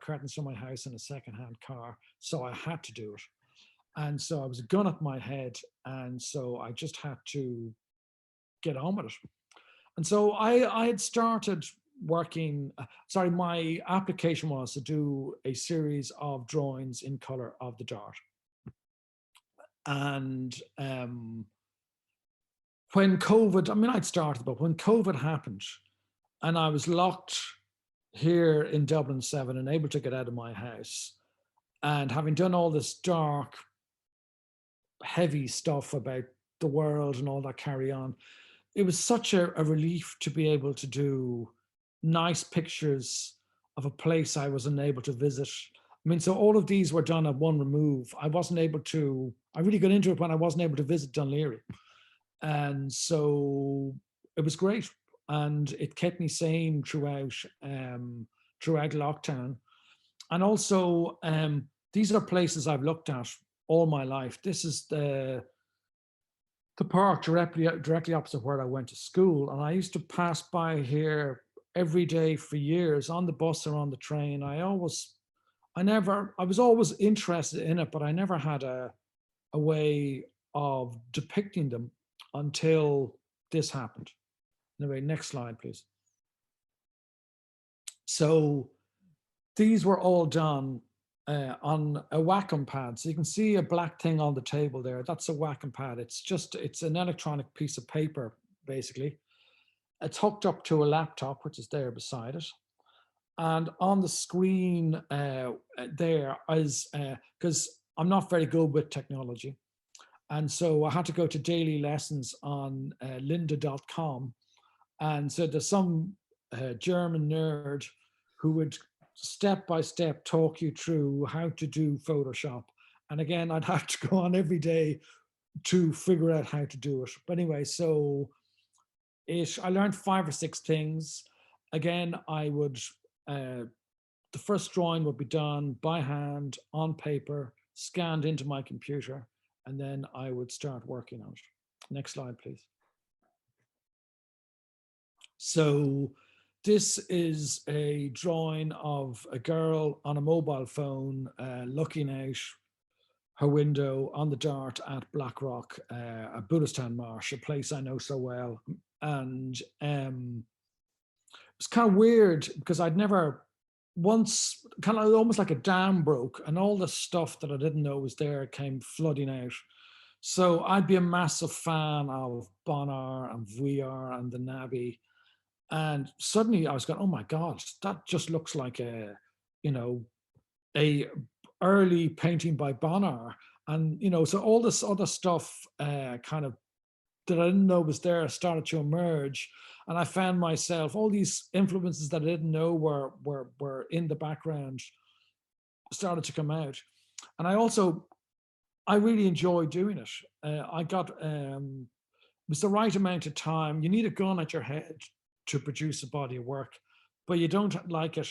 curtains from my house and a secondhand car. So I had to do it. And so I was a gun at my head. And so I just had to get on with it. And so I had started working, my application was to do a series of drawings in color of the Dart. And when COVID, I'd started, but when COVID happened and I was locked here in Dublin 7 and able to get out of my house, and having done all this dark, heavy stuff about the world and all that carry on, it was such a relief to be able to do nice pictures of a place I was unable to visit. I mean, so all of these were done at one remove. I wasn't able to, I really got into it when I wasn't able to visit Dún Laoghaire. And so it was great. And it kept me sane throughout lockdown. And also, these are places I've looked at all my life. This is the park directly opposite where I went to school. And I used to pass by here every day for years on the bus or on the train. I was always interested in it, but I never had a way of depicting them until this happened. Anyway, next slide, please. So these were all done on a Wacom pad. So you can see a black thing on the table there. That's a Wacom pad. It's an electronic piece of paper, basically. It's hooked up to a laptop, which is there beside it. And on the screen there is, because I'm not very good with technology. And so I had to go to daily lessons on lynda.com. And so there's some German nerd who would step by step talk you through how to do Photoshop. And again, I'd have to go on every day to figure out how to do it. But anyway, so I learned 5 or 6 things. Again, I would, the first drawing would be done by hand on paper, scanned into my computer, and then I would start working on it. Next slide, please. So this is a drawing of a girl on a mobile phone looking out her window on the Dart at Blackrock, a Buddhistown Marsh, a place I know so well. And it's kind of weird because I'd never once, kind of almost like a dam broke and all the stuff that I didn't know was there came flooding out. So I'd be a massive fan of Bonar and Vuillard and the Nabby. And suddenly I was going, oh my God, that just looks like a early painting by Bonar. And, so all this other stuff kind of that I didn't know was there started to emerge. And I found myself, all these influences that I didn't know were in the background started to come out. And I really enjoyed doing it. It was the right amount of time. You need a gun at your head to produce a body of work, but you don't like it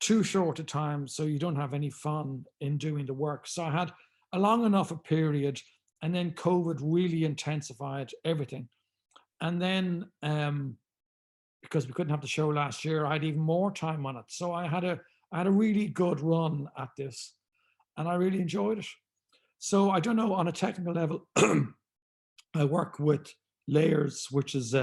too short a time, so you don't have any fun in doing the work. So I had a long enough a period, and then COVID really intensified everything. And then because we couldn't have the show last year, I had even more time on it. So I had a really good run at this, and I really enjoyed it. So I don't know, on a technical level, I work with layers, which is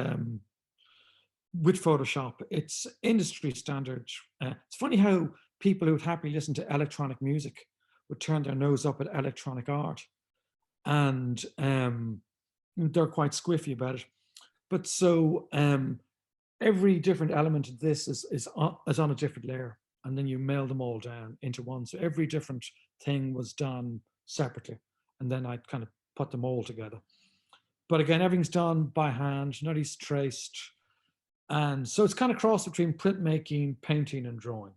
with Photoshop. It's industry standard. It's funny how people who would happily listen to electronic music would turn their nose up at electronic art, and they're quite squiffy about it. But so every different element of this is on a different layer, and then you meld them all down into one. So every different thing was done separately, and then I kind of put them all together. But again, everything's done by hand, nobody's traced. And so it's kind of cross between printmaking, painting, and drawing.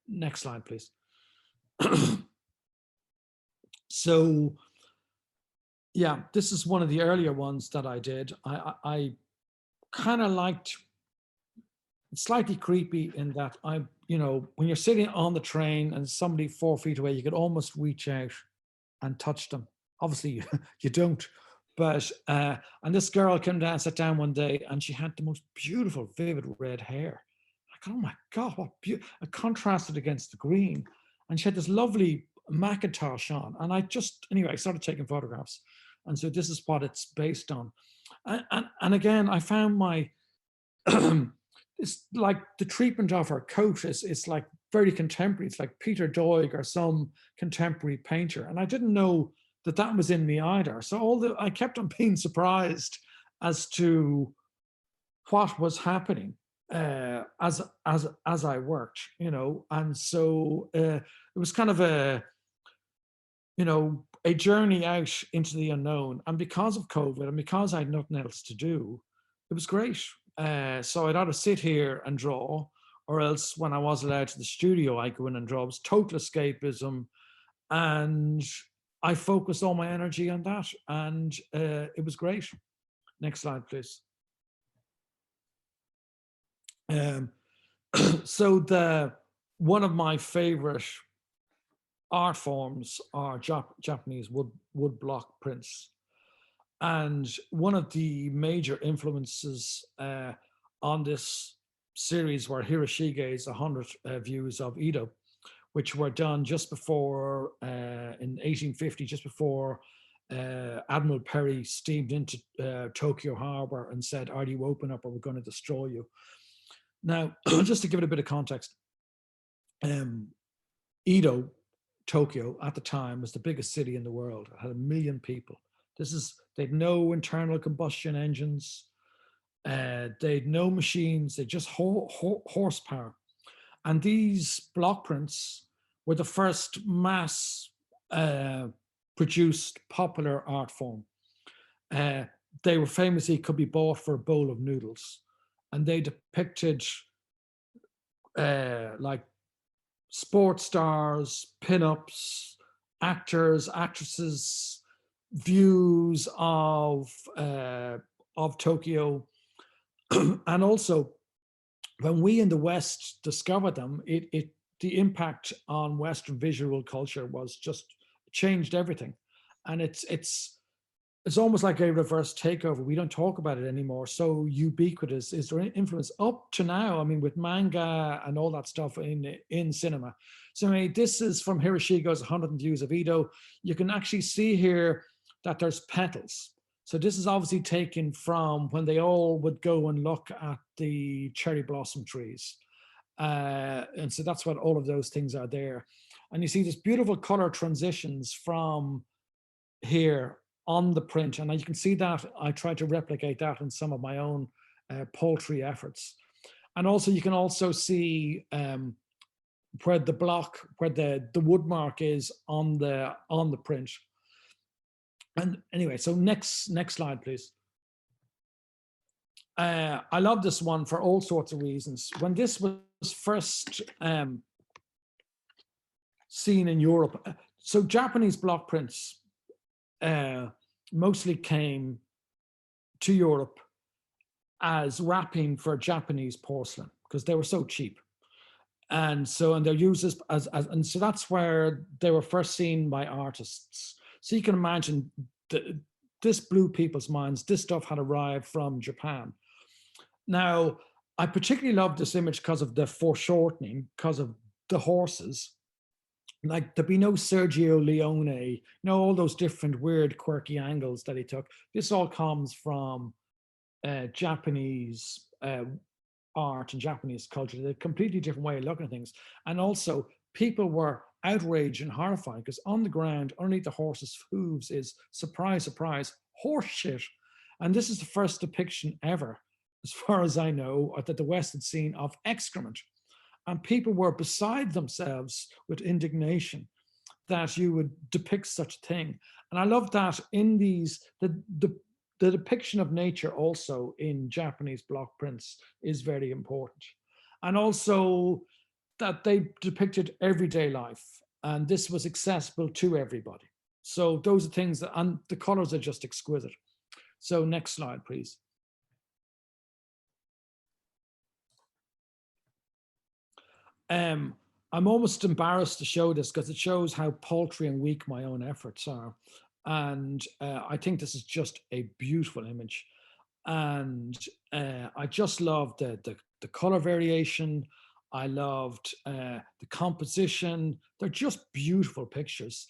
Next slide, please. So, yeah, this is one of the earlier ones that I did. I kind of liked, it's slightly creepy in that when you're sitting on the train and somebody 4 feet away, you could almost reach out and touch them. Obviously, you don't. But, and this girl came down, sat down one day, and she had the most beautiful, vivid red hair. I thought, oh my God, what beautiful. It contrasted against the green. And she had this lovely Macintosh on. And I started taking photographs. And so this is what it's based on. And again, I found it's like the treatment of her coat is like very contemporary. It's like Peter Doig or some contemporary painter. And I didn't know that was in me either. So I kept on being surprised as to what was happening as I worked, and so it was kind of a journey out into the unknown. And because of COVID and because I had nothing else to do, it was great. So I'd either sit here and draw, or else when I was allowed to the studio, I go in and draw. It was total escapism. And I focused all my energy on that. And it was great. Next slide, please. So one of my favorite art forms are Japanese wood block prints. And one of the major influences on this series were Hiroshige's 100 views of Edo, which were done just before, in 1850, just before Admiral Perry steamed into Tokyo Harbor and said, "Are you open up or we're going to destroy you?" Now, just to give it a bit of context, Edo, Tokyo, at the time was the biggest city in the world. It had 1 million people. They had no internal combustion engines. They had no machines. They just horsepower. And these block prints were the first mass produced popular art form. They were famously could be bought for a bowl of noodles. And they depicted like sports stars, pinups, actors, actresses, views of Tokyo. And also, when we in the West discovered them, the impact on Western visual culture was just changed everything. And it's almost like a reverse takeover. We don't talk about it anymore. So ubiquitous is their influence up to now. I mean, with manga and all that stuff in cinema. So I mean, this is from Hiroshige's 100 Views of Edo. You can actually see here that there's petals. So this is obviously taken from when they all would go and look at the cherry blossom trees. And so that's what all of those things are there. And you see this beautiful color transitions from here on the print. And you can see that I tried to replicate that in some of my own poultry efforts. And also you can also see where the block, where the wood mark is on the print. And anyway, so next slide, please. I love this one for all sorts of reasons. When this was first seen in Europe, so Japanese block prints mostly came to Europe as wrapping for Japanese porcelain because they were so cheap. And they're used and so that's where they were first seen by artists. So you can imagine this blew people's minds. This stuff had arrived from Japan. Now, I particularly love this image because of the foreshortening, because of the horses. Like there'd be no Sergio Leone, all those different weird quirky angles that he took. This all comes from Japanese art and Japanese culture. They're a completely different way of looking at things. And also people were outraged and horrified because on the ground, underneath the horse's hooves is, surprise, surprise, horse shit. And this is the first depiction ever, as far as I know, that the West had seen of excrement. And people were beside themselves with indignation that you would depict such a thing. And I love that in these, the depiction of nature also in Japanese block prints is very important. And also that they depicted everyday life, and this was accessible to everybody. So those are things that, and the colors are just exquisite. So next slide, please. I'm almost embarrassed to show this because it shows how paltry and weak my own efforts are. And I think this is just a beautiful image. And I just loved the color variation. I loved the composition. They're just beautiful pictures.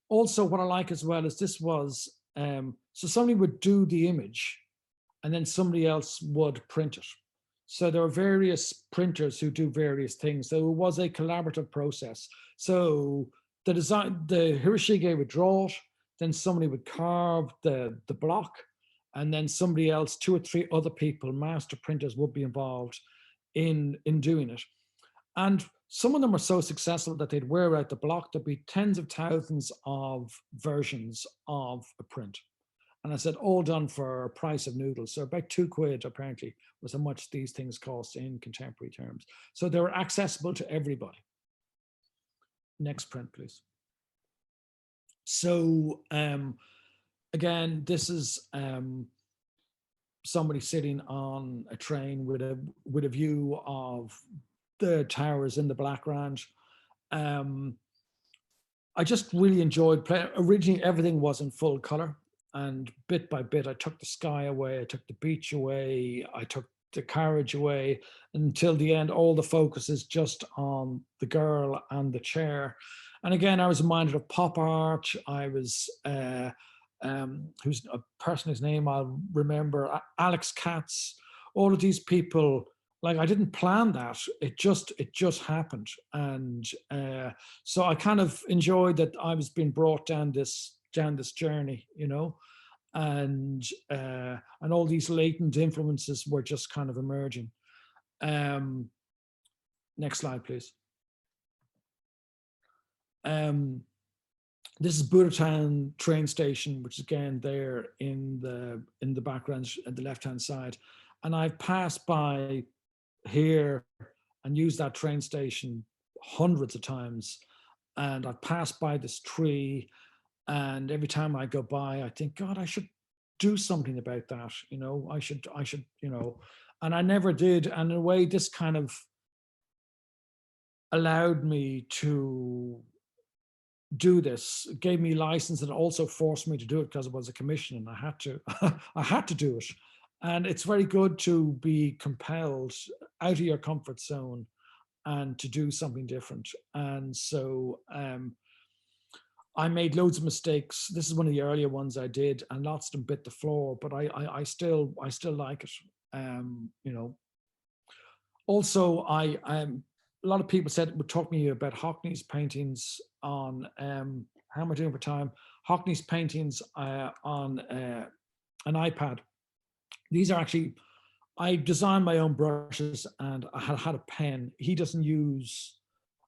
Also, what I like as well is this was, so somebody would do the image and then somebody else would print it. So there are various printers who do various things. So it was a collaborative process. So the Hiroshige would draw it, then somebody would carve the block, and then somebody else, 2 or 3 other people, master printers, would be involved in doing it. And some of them were so successful that they'd wear out the block. There'd be tens of thousands of versions of a print. And I said, all done for a price of noodles. So about £2 apparently was how much these things cost in contemporary terms. So they were accessible to everybody. Next print, please. So again, this is somebody sitting on a train with a view of the towers in the background. I just really enjoyed playing. Originally, everything was in full color, and bit by bit, I took the sky away, I took the beach away, I took the carriage away, until the end, all the focus is just on the girl and the chair. And again, I was reminded of pop art. I was, who's a person whose name I'll remember, Alex Katz, all of these people. Like, I didn't plan that. It just happened. And so I kind of enjoyed that I was being brought down this journey, you know, and all these latent influences were just kind of emerging. Next slide, please. This is Budapest train station, which is again there in the background at the left-hand side. And I've passed by here and used that train station hundreds of times. And I've passed by this tree, and every time I go by, I think, God, I should do something about that. You know, I should, you know, and I never did. And in a way, this kind of allowed me to do this, it gave me license, and also forced me to do it because it was a commission and I had to, I had to do it. And it's very good to be compelled out of your comfort zone and to do something different. And so I made loads of mistakes. This is one of the earlier ones I did, and lots of them bit the floor, but I still like it. You know, also a lot of people would talk to me about Hockney's paintings on, how am I doing for time? Hockney's paintings on an iPad. These are actually, I designed my own brushes, and I had a pen. He doesn't use,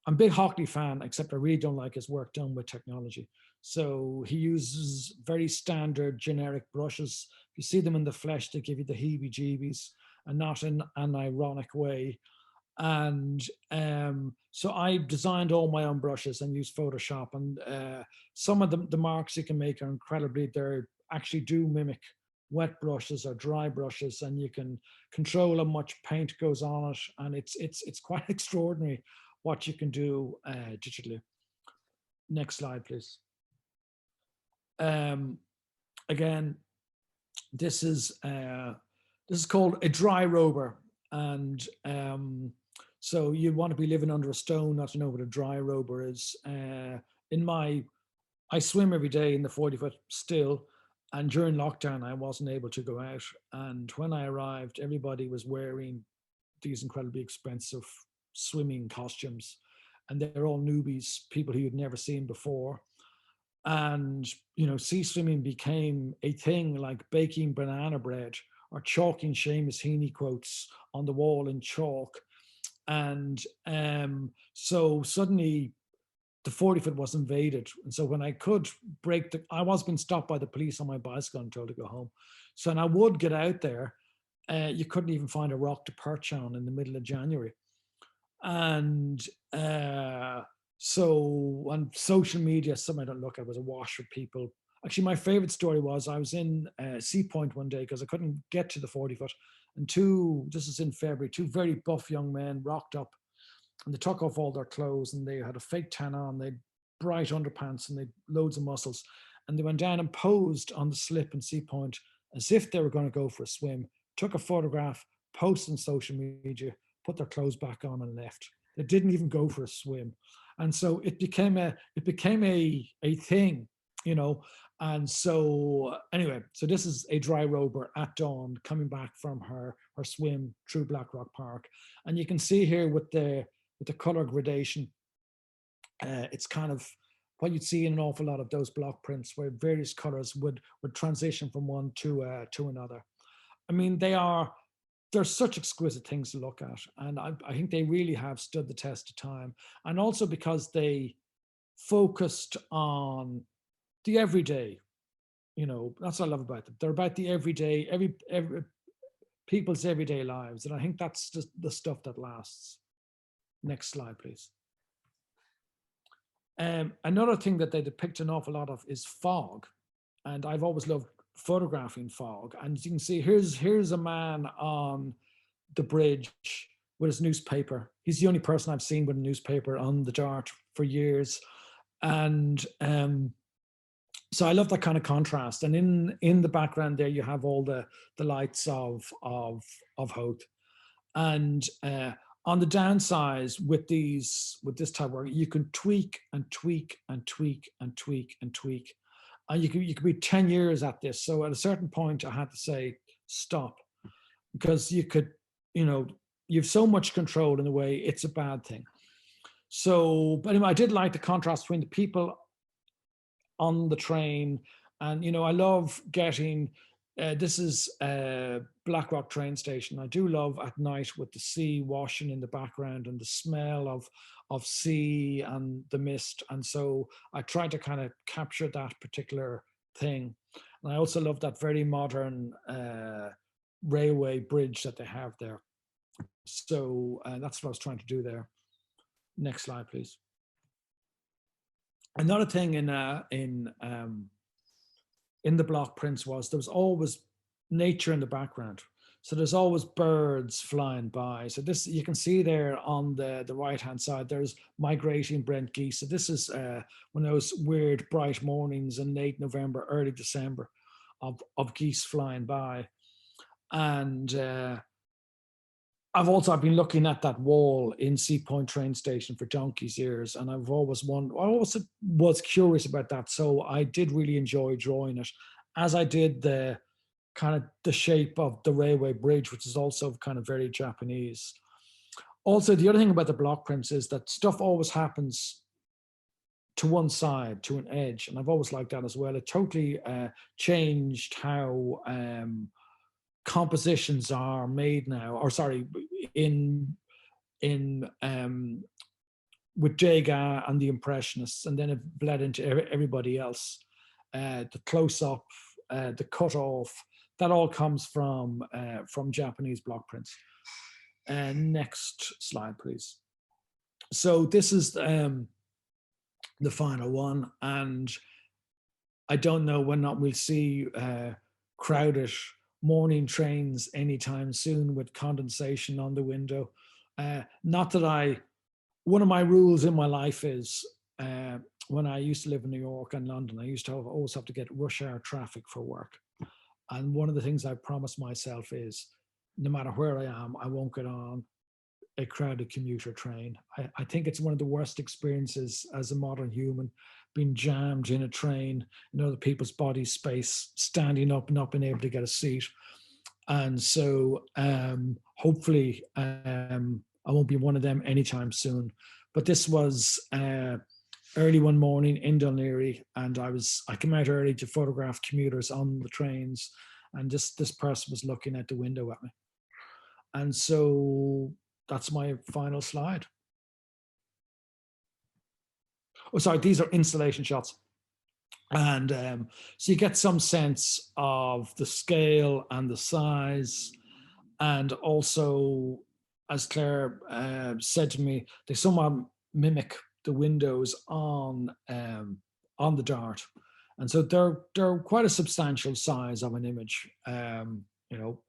I'm a big Hockney fan, except I really don't like his work done with technology. So he uses very standard generic brushes. If you see them in the flesh, they give you the heebie-jeebies, and not in an ironic way. And so I designed all my own brushes and used Photoshop, and some of the marks you can make are incredibly, they actually do mimic wet brushes or dry brushes, and you can control how much paint goes on it, and it's quite extraordinary what you can do digitally. Next slide, please. Again, this is called a dry rober, and so you'd want to be living under a stone not to know what a dry rober is. I swim every day in the 40-foot still, and during lockdown I wasn't able to go out. And when I arrived, everybody was wearing these incredibly expensive swimming costumes, and they're all newbies, people who you'd never seen before. And, you know, sea swimming became a thing, like baking banana bread or chalking Seamus Heaney quotes on the wall in chalk. And so suddenly the 40-foot was invaded. And so when I could I was being stopped by the police on my bicycle and told to go home. So when I would get out there, you couldn't even find a rock to perch on in the middle of January. And so on social media, something I don't look at, was awash with people. Actually, my favorite story was I was in Sea Point one day because I couldn't get to the 40-foot. And this is in February, two very buff young men rocked up, and they took off all their clothes, and they had a fake tan on, they had bright underpants, and they had loads of muscles. And they went down and posed on the slip in Sea Point as if they were going to go for a swim, took a photograph, posted on social media, put their clothes back on, and left. They didn't even go for a swim. And so it became a thing, you know. And so anyway, so this is a dry rober at dawn coming back from her swim through Blackrock Park. And you can see here with the color gradation, it's kind of what you'd see in an awful lot of those block prints, where various colors would transition from one to another. I mean, they're such exquisite things to look at, and I think they really have stood the test of time. And also because they focused on the everyday, You know, that's what I love about them. They're about the everyday, every people's everyday lives. And I think that's just the stuff that lasts. Next slide, please. Another thing that they depict an awful lot of is fog. And I've always loved photographing fog. And you can see here's a man on the bridge with his newspaper. He's the only person I've seen with a newspaper on the Dart for years. And so I love that kind of contrast. And in the background there, you have all the lights of Howth. And on the downsides with this type of work, you can tweak and tweak and tweak and tweak and tweak. And you could be 10 years at this. So at a certain point, I had to say, stop, because you could, you know, you have so much control in a way, it's a bad thing. So, but anyway, I did like the contrast between the people on the train. And, you know, I love getting, this is Blackrock train station. I do love at night with the sea washing in the background and the smell of sea and the mist. And so I tried to kind of capture that particular thing. And I also love that very modern railway bridge that they have there. So that's what I was trying to do there. Next slide, please. Another thing in the block prints was there was always nature in the background. So there's always birds flying by. So this, you can see there on the right-hand side, there's migrating Brent geese. So this is one of those weird bright mornings in late November, early December of geese flying by. And I've been looking at that wall in Sea Point train station for donkey's years, and I've always wondered, I also was curious about that. So I did really enjoy drawing it, as I did the kind of the shape of the railway bridge, which is also kind of very Japanese. Also, the other thing about the block prints is that stuff always happens to one side, to an edge, and I've always liked that as well. It totally changed how compositions are made now, or sorry, with Degas and the Impressionists, and then it bled into everybody else. The close-up, the cut-off, that all comes from Japanese block prints. Next slide, please. So this is the final one, and I don't know when not we'll see crowded morning trains anytime soon with condensation on the window. Not that one of my rules in my life is when I used to live in New York and London, I used to always have to get rush hour traffic for work. And one of the things I promised myself is no matter where I am, I won't get on a crowded commuter train. I think it's one of the worst experiences as a modern human, being jammed in a train, in other people's body space, standing up, not being able to get a seat. And so hopefully I won't be one of them anytime soon. But this was early one morning in Dún Laoghaire, and I came out early to photograph commuters on the trains, and this person was looking out the window at me. And so that's my final slide. Oh, sorry, these are installation shots. And so you get some sense of the scale and the size. And also, as Claire said to me, they somewhat mimic the windows on the Dart. And so they're quite a substantial size of an image. You know,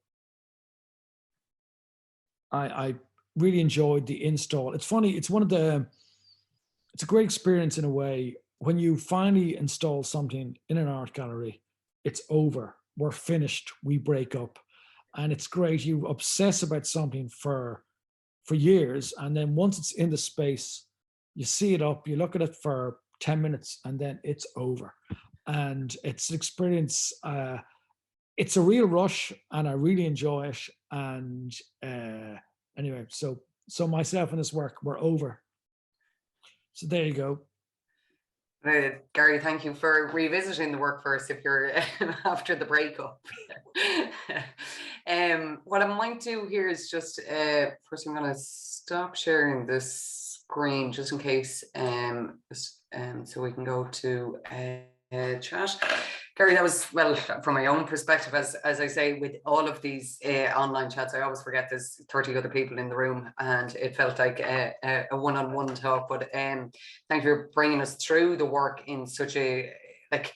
I really enjoyed the install. It's funny, it's a great experience in a way. When you finally install something in an art gallery, it's over. We're finished. We break up. And it's great. You obsess about something for years. And then once it's in the space, you see it up, you look at it for 10 minutes, and then it's over. And it's an experience. It's a real rush, and I really enjoy it. And anyway, so myself and this work, we're over. So there you go. Gary, thank you for revisiting the work for us if you're after the breakup. What I might do here is just, first I'm going to stop sharing this screen just in case, so we can go to chat. Gary, that was, well, from my own perspective, as I say, with all of these online chats, I always forget there's 30 other people in the room, and it felt like a one-on-one talk. But thank you for bringing us through the work in such a, like,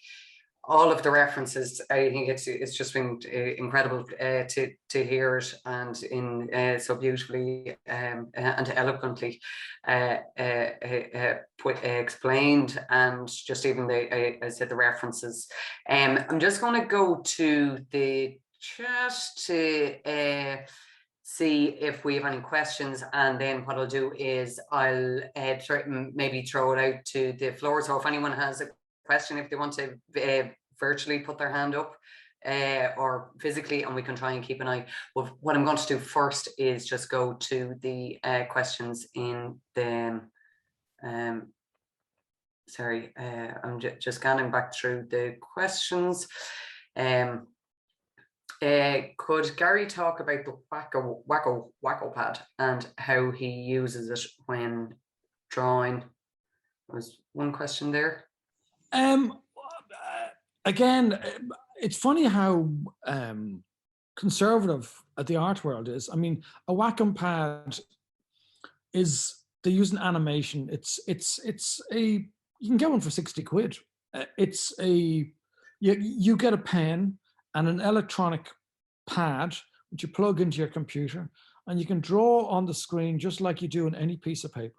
all of the references. I think it's just been incredible to hear it, and in so beautifully and eloquently explained, and just even I said the references. I'm just going to go to the chat to see if we have any questions, and then what I'll do is I'll maybe throw it out to the floor. So if anyone has a question, if they want to virtually put their hand up or physically, and we can try and keep an eye. But what I'm going to do first is just go to the questions in the sorry, I'm just scanning back through the questions. Could Gary talk about the Wacko pad and how he uses it when drawing? There was one question there. Again, it's funny how conservative the art world is. I mean, a Wacom pad is, they use an animation. It's a, you can get one for 60 quid. It's a, you get a pen and an electronic pad which you plug into your computer, and you can draw on the screen just like you do on any piece of paper.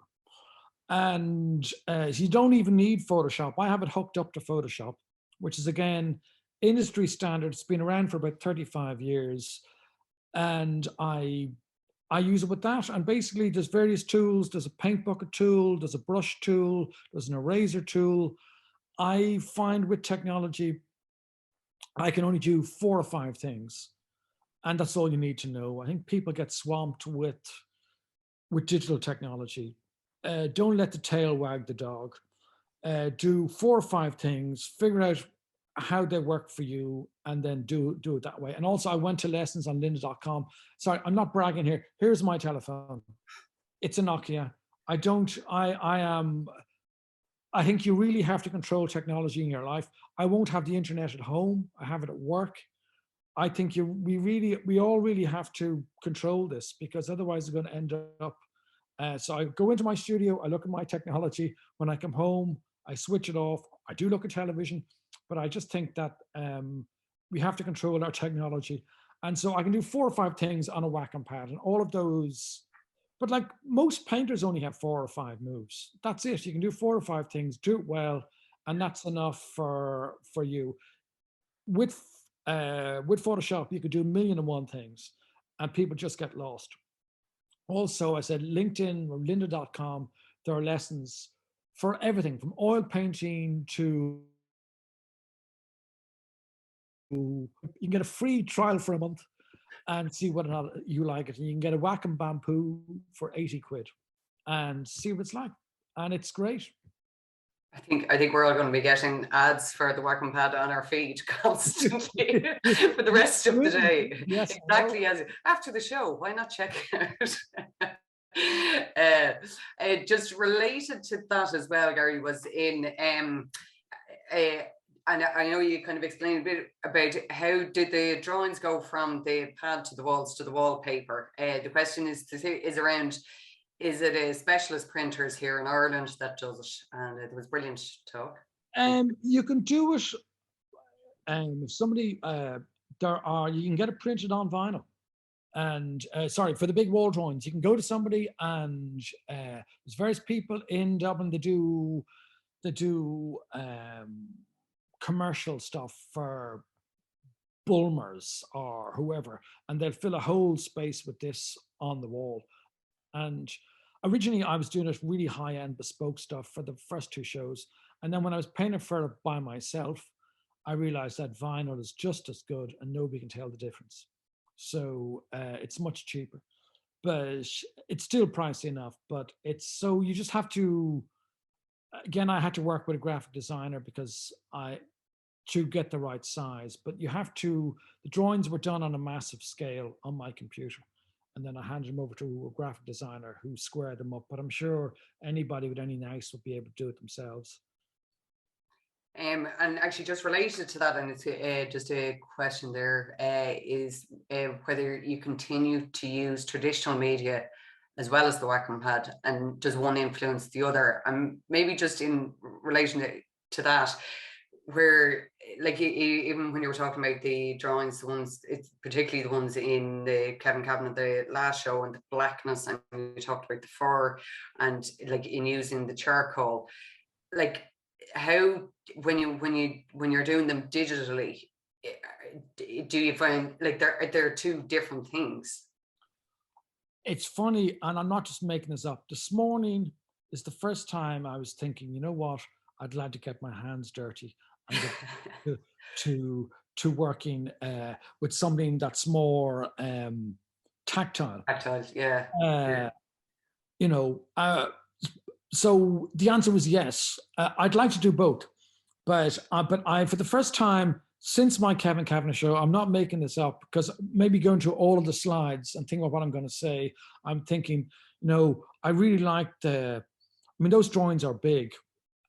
And you don't even need Photoshop. I have it hooked up to Photoshop, which is, again, industry standard. It's been around for about 35 years. And I use it with that. And basically there's various tools. There's a paint bucket tool, there's a brush tool, there's an eraser tool. I find with technology, I can only do 4 or 5 things. And that's all you need to know. I think people get swamped with digital technology. Don't let the tail wag the dog. Do 4 or 5 things, figure out how they work for you, and then do it that way. And also, I went to lessons on lynda.com. Sorry, I'm not bragging here. Here's my telephone. It's a Nokia. I think you really have to control technology in your life. I won't have the internet at home. I have it at work. I think we all really have to control this, because otherwise it's going to end up. So I go into my studio, I look at my technology. When I come home, I switch it off. I do look at television, but I just think that we have to control our technology. And so I can do 4 or 5 things on a Wacom pad, and all of those. But like most painters only have 4 or 5 moves. That's it. You can do 4 or 5 things, do it well, and that's enough for you. With Photoshop, you could do 1,000,001 things, and people just get lost. Also, I said LinkedIn or lynda.com, there are lessons for everything from oil painting to, you can get a free trial for a month and see whether or not you like it. And you can get a Wacom Bamboo for 80 quid and see what it's like. And it's great. I think we're all going to be getting ads for the Wacom pad on our feed constantly for the rest of the day. Yes, exactly. As after the show, why not check it out? Just related to that as well, Gary, was in and I know you kind of explained a bit about how did the drawings go from the pad to the walls to the wallpaper. The question is around, is it a specialist printers here in Ireland that does it? And it was brilliant talk. You can do it. If somebody you can get it printed on vinyl. And sorry, for the big wall drawings, you can go to somebody, and there's various people in Dublin that do commercial stuff for Bulmers or whoever, and they'll fill a whole space with this on the wall. And originally I was doing it really high-end bespoke stuff for the first 2 shows, and then when I was painting for it by myself, I realized that vinyl is just as good and nobody can tell the difference. So it's much cheaper, but it's still pricey enough. But it's, so you just have to, again, I had to work with a graphic designer because to get the right size. But you have to, the drawings were done on a massive scale on my computer, and then I handed them over to a graphic designer who squared them up. But I'm sure anybody with any nice would be able to do it themselves. And actually, just related to that, and it's just a question there, is whether you continue to use traditional media as well as the Wacom pad, and does one influence the other? And maybe just in relation to that, where like even when you were talking about the drawings, the ones, it's particularly the ones in the Kevin Cabinet, the last show, and the blackness, and you talked about the fur, and like in using the charcoal, like how when you're doing them digitally, do you find like they're two different things? It's funny, and I'm not just making this up. This morning is the first time I was thinking, you know what? I'd like to get my hands dirty and get to working with something that's more tactile. Tactile, yeah. You know, so the answer was yes. I'd like to do both, but I, for the first time since my Kevin Kavanagh show, I'm not making this up, because maybe going through all of the slides and thinking about what I'm going to say, I'm thinking, no, I really like I mean, those drawings are big,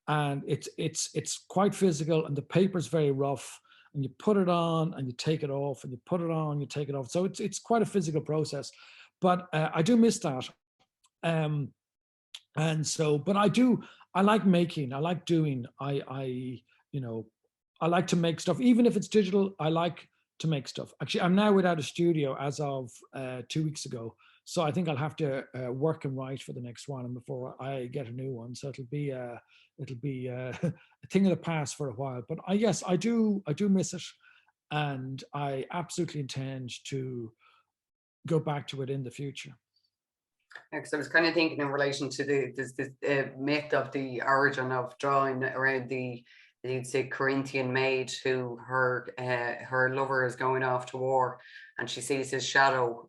and it's quite physical, and the paper's very rough, and you put it on and you take it off, and you put it on, you take it off. So it's quite a physical process, but I do miss that. And so, but I like making, I like doing, you know, I like to make stuff, even if it's digital. I like to make stuff. Actually, I'm now without a studio as of 2 weeks ago. So I think I'll have to work and write for the next one, and before I get a new one. So it'll be a thing of the past for a while. But yes, I do miss it, and I absolutely intend to go back to it in the future. Because I was kind of thinking in relation to this myth of the origin of drawing around you'd say Corinthian maid who her lover is going off to war, and she sees his shadow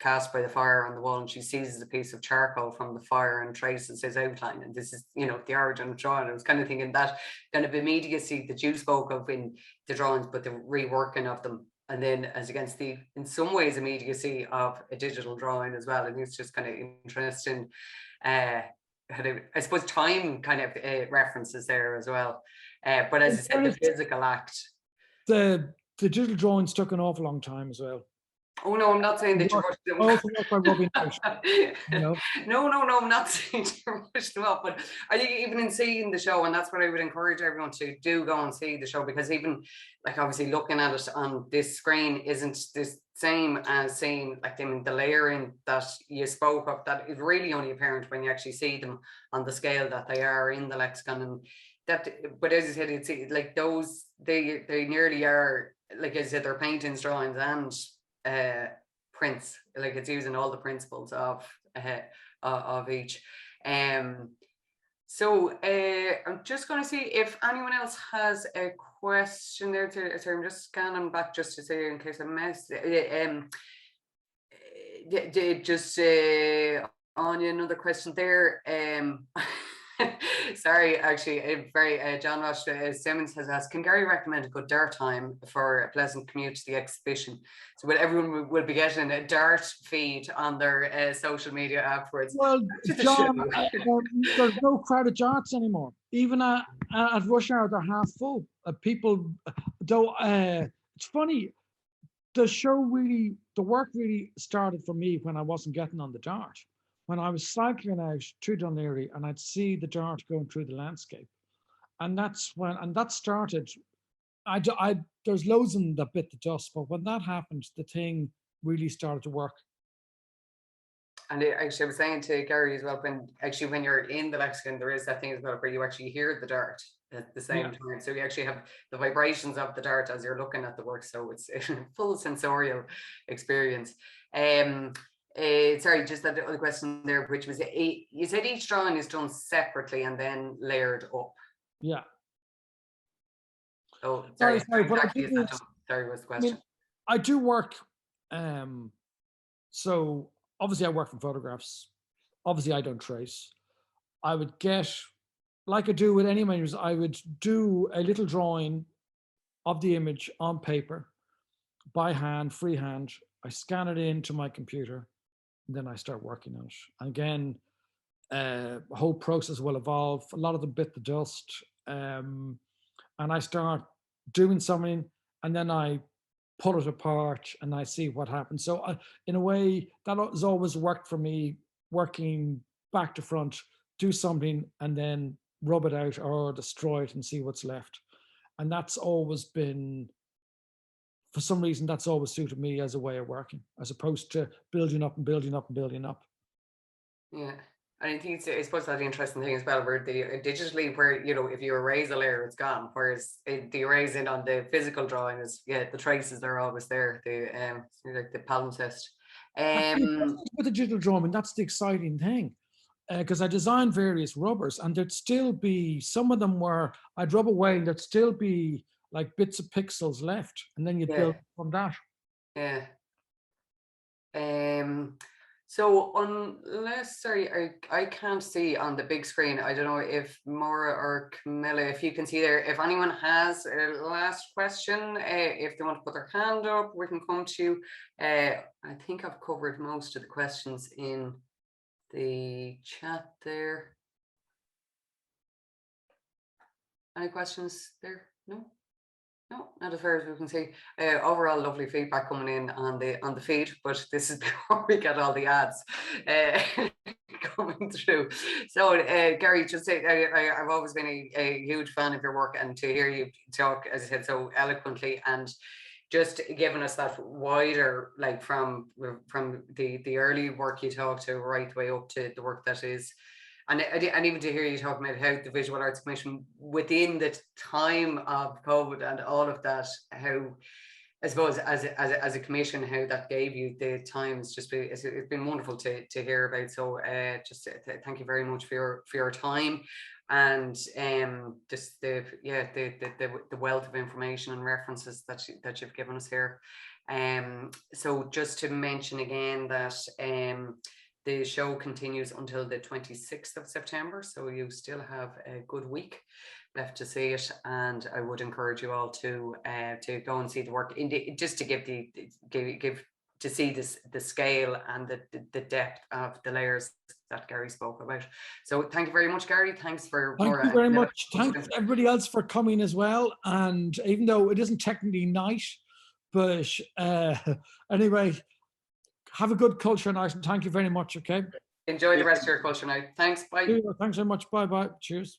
cast by the fire on the wall, and she seizes a piece of charcoal from the fire and traces his outline. And this is, you know, the origin of drawing. I was kind of thinking that kind of immediacy that you spoke of in the drawings, but the reworking of them, and then as against the, in some ways, immediacy of a digital drawing as well. And it's just kind of interesting. I suppose time kind of references there as well. But as I said, the physical act. The digital drawings took an awful long time as well. Oh no, I'm not saying that you rushed them. Also work by rubbing out, you know? No, I'm not saying to rush them up. But I think even in seeing the show, and that's what I would encourage everyone to do, go and see the show, because even like obviously looking at it on this screen isn't the same as seeing like the layering that you spoke of. That is really only apparent when you actually see them on the scale that they are in the LexIcon. And that, but as I said, it's like those, they nearly are, like I said, they're paintings, drawings, and prints. Like it's using all the principles of each. So I'm just going to see if anyone else has a question there. Sorry, I'm just scanning back just to say in case I missed. Just Anya, another question there. Sorry, actually, very John Ross Simmons has asked, can Gary recommend a good dart time for a pleasant commute to the exhibition? So everyone will be getting a dart feed on their social media afterwards. Well, John, there's no crowded darts anymore. Even at rush hour, they're half full. People, though, it's funny, the work really started for me when I wasn't getting on the dart. When I was cycling out to Dún Laoghaire and I'd see the dart going through the landscape. And that's when, and that started, there's loads of them that bit the dust, but when that happened, the thing really started to work. And actually, I was saying to Gary as well, when you're in the LexIcon, there is that thing as well where you actually hear the dart at the same time. So you actually have the vibrations of the dart as you're looking at the work. So it's a full sensorial experience. Sorry, just that other question there, which was, you said each drawing is done separately and then layered up. Yeah. Oh, sorry. Sorry, but sorry, what's the question? I do work. So obviously, I work from photographs. Obviously, I don't trace. I would get, like I do with any images, I would do a little drawing of the image on paper by hand, freehand. I scan it into my computer. And then I start working on it. And again, the whole process will evolve. A lot of them bit the dust. And and I start doing something, and then I pull it apart and I see what happens. So in a way, that has always worked for me, working back to front, do something and then rub it out or destroy it and see what's left. And that's always been, for some reason, that's always suited me as a way of working, as opposed to building up and building up and building up. Yeah. And I think I suppose that's the interesting thing as well, where the digitally, where, you know, if you erase a layer, it's gone. Whereas the erasing on the physical drawing is, yeah, the traces are always there. The like the palimpsest. With the digital drawing, that's the exciting thing. Because I designed various rubbers, and there'd still be, some of them where I'd rub away and there'd still be like bits of pixels left, and then you'd build from that. Yeah. So unless, sorry, I can't see on the big screen. I don't know if Maura or Camilla, if you can see there, if anyone has a last question, if they want to put their hand up, we can come to you. I think I've covered most of the questions in the chat there. Any questions there? No? No, not as far as we can see. Overall, lovely feedback coming in on the feed, but this is before we get all the ads coming through. So, Gary, just say I've always been a huge fan of your work, and to hear you talk, as I said, so eloquently, and just giving us that wider, like from the early work you talked to right the way up to the work that is. And even to hear you talking about how the Visual Arts Commission, within the time of COVID and all of that, how, I suppose, as a commission, how that gave you the time, it's been wonderful to hear about. So just thank you very much for your time, and just the wealth of information and references that you've given us here. So just to mention again that the show continues until the 26th of September, so you still have a good week left to see it, and I would encourage you all to go and see the work, just to give to see the scale and the depth of the layers that Gary spoke about. So thank you very much, Gary. Thanks for thank you very much. Thanks everybody else for coming as well. And even though it isn't technically night, but anyway, have a good culture night, and thank you very much. Okay. Enjoy the rest of your culture night. Thanks. Bye. Thanks very much. Bye bye. Cheers.